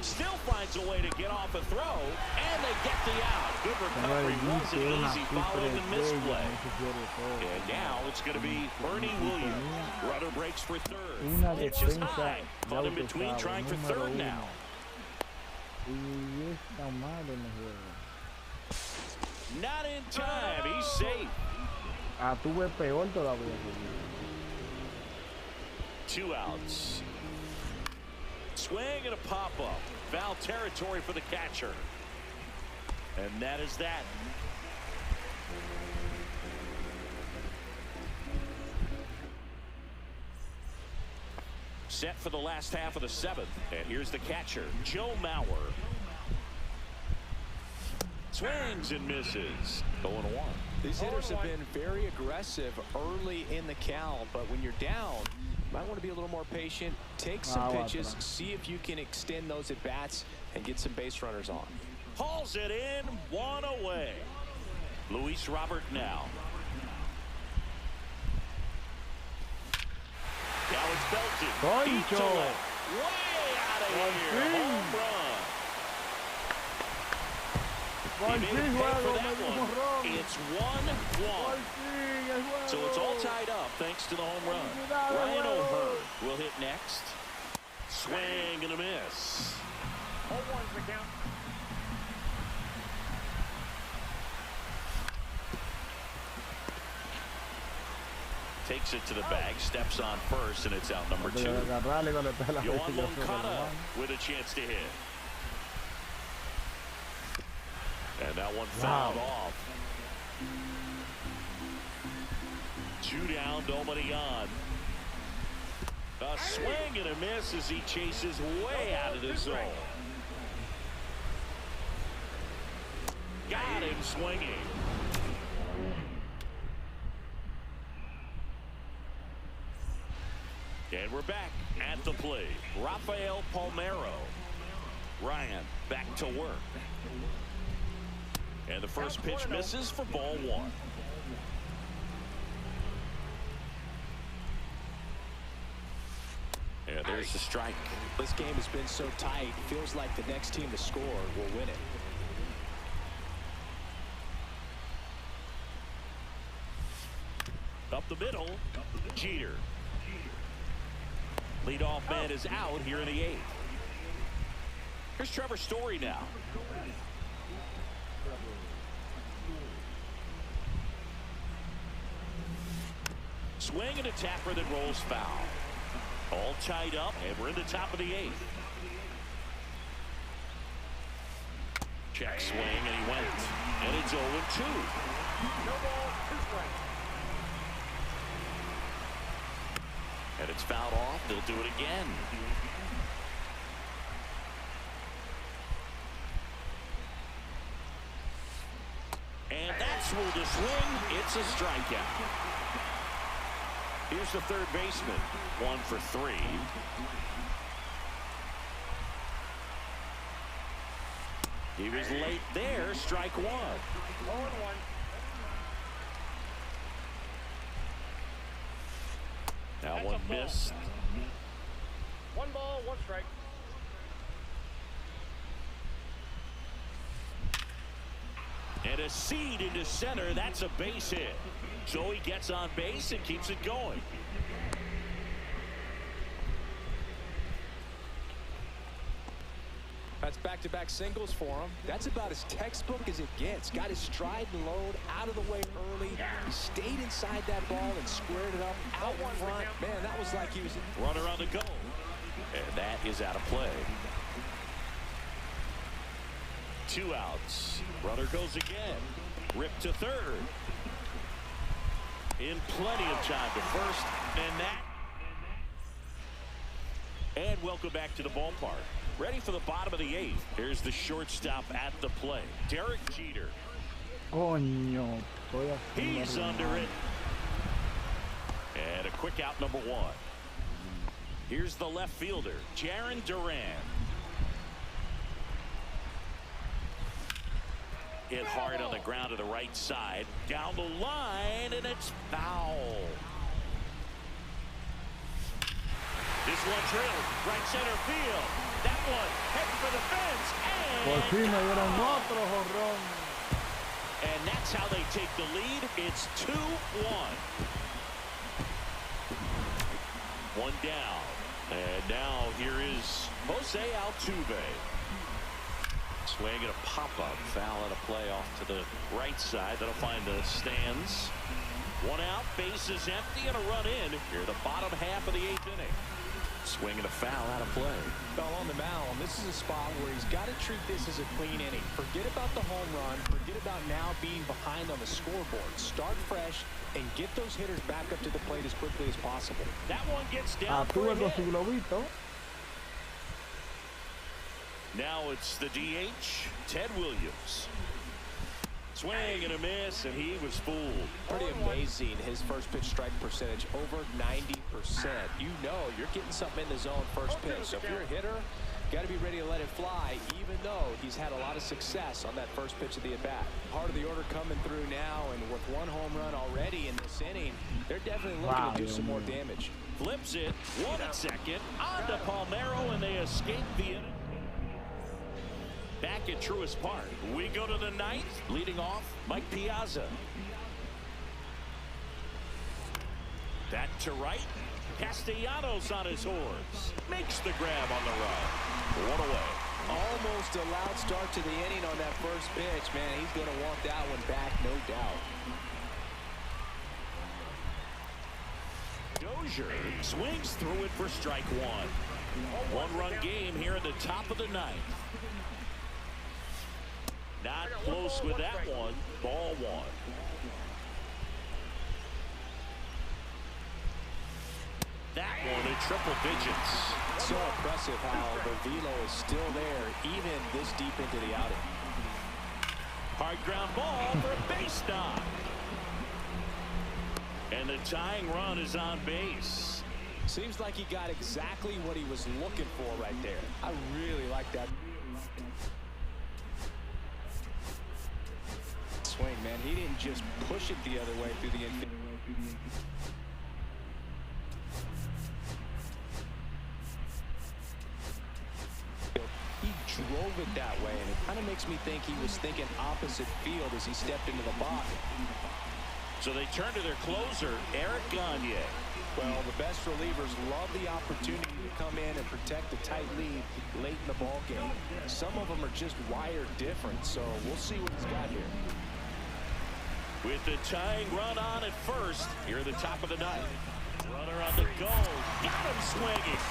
Still finds a way to get off a throw, and they get the out. Good recovery. Wasn't easy following the misplay. And now it's going to be Bernie Williams. Rudder breaks for third. It's just high. Caught in between, trying for third now. Not in time. He's safe. Peor todavía. 2 outs. Swing and a pop-up. Foul territory for the catcher. And that is that. Set for the last half of the 7th. And here's the catcher, Joe Maurr. Swings and misses. 0-1. These hitters have been very aggressive early in the count, but when you're down, you might want to be a little more patient. Take some pitches, see if you can extend those at bats and get some base runners on. Hauls it in, 1 away. Luis Robert now. Now it's belted. Deep to left. Way out of here. Home run. He made it pay for that one. It's 1-1. So it's all tied up thanks to the home run. Ryan O'Hearn will hit next. Swing and a miss. 0-1's the count. Takes it to the bag, steps on first, and it's out number 2. Yohan Moncada with a chance to hit. And that one fouled off. 2 down, nobody on. A swing and a miss as he chases way out of the zone. Got him swinging. And we're back at the plate. Rafael Palmeiro. Ryan back to work. And the first pitch misses for ball 1. And there's the strike. This game has been so tight. Feels like the next team to score will win it. Up the middle, Jeter. Leadoff man is out here in the 8th. Here's Trevor Story now. Swing and a tapper that rolls foul. All tied up, and we're in the top of the 8th. Check swing, and he went. And it's 0-2. No ball, 2 strikes. And it's fouled off. They'll do it again. And that's where the swing. It's a strikeout. Here's the third baseman. 1 for 3. He was late there. Strike 1. 0-1. That one missed. 1 ball, 1 strike. And a seed into center. That's a base hit. So he gets on base and keeps it going. That's back-to-back singles for him. That's about as textbook as it gets. Got his stride and load out of the way early. He stayed inside that ball and squared it up out in front. Man, that was like he was... Runner on the go. And that is out of play. 2 outs. Runner goes again. Ripped to third. In plenty of time to first. And that. And welcome back to the ballpark. Ready for the bottom of the 8th. Here's the shortstop at the plate. Derek Jeter. Coño. He's under it. And a quick out, number 1. Here's the left fielder, Duran. Hit hard on the ground to the right side. Down the line, and it's foul. This one drilled. Right center field. That one heading for the fence. Por fin me dieron otro jorrón. And that's how they take the lead. It's 2-1. 1 down. And now here is Jose Altuve. Swing and a pop-up. Foul and a play off to the right side. That'll find the stands. 1 out. Base is empty and a run in. Here the bottom half of the 8th inning. Swing and a foul out of play. Fell on the mound. This is a spot where he's got to treat this as a clean inning. Forget about the home run. Forget about now being behind on the scoreboard. Start fresh and get those hitters back up to the plate as quickly as possible. That one gets down for a hit. Now it's the DH, Ted Williams. Swing and a miss, and he was fooled. Pretty amazing, his first pitch strike percentage, over 90%. You know you're getting something in the zone first pitch. So if you're a hitter, got to be ready to let it fly, even though he's had a lot of success on that first pitch of the at-bat. Part of the order coming through now, and with 1 home run already in this inning, they're definitely looking to do some more damage. Flips it, 1 at second, on to Palmeiro, and they escape the inning. Back at Truist Park, we go to the 9th. Leading off, Mike Piazza. That to right. Castellanos on his horse. Makes the grab on the run. 1 away. Almost a loud start to the inning on that first pitch. Man, he's going to want that one back, no doubt. Dozier swings through it for strike 1. 1-run game here in the top of the 9th. Not close with that one. Ball 1. That one in triple digits. So impressive how the velo is still there even this deep into the outing. Hard ground ball for a base knock. And the tying run is on base. Seems like he got exactly what he was looking for right there. I really like that. Swing, man. He didn't just push it the other way through the infield. He drove it that way, and it kind of makes me think he was thinking opposite field as he stepped into the box. So they turn to their closer, Eric Gagne. Well, the best relievers love the opportunity to come in and protect the tight lead late in the ball game. Some of them are just wired different, so we'll see what he's got here. With the tying run on at first, here at the top of the 9th. Runner on the go. Got him swinging.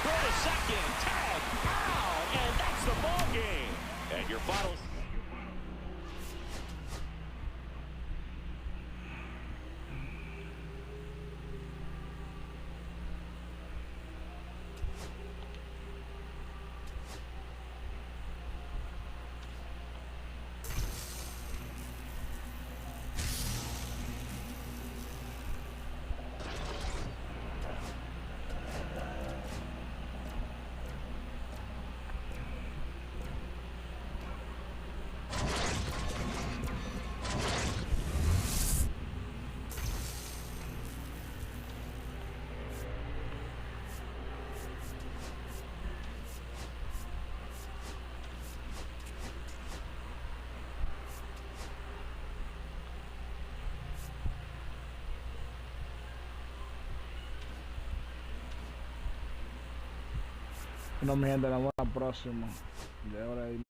Go to second. Tag. Out. And that's the ball game. And your final. Bueno, mi gente, nos vemos la próxima. De ahora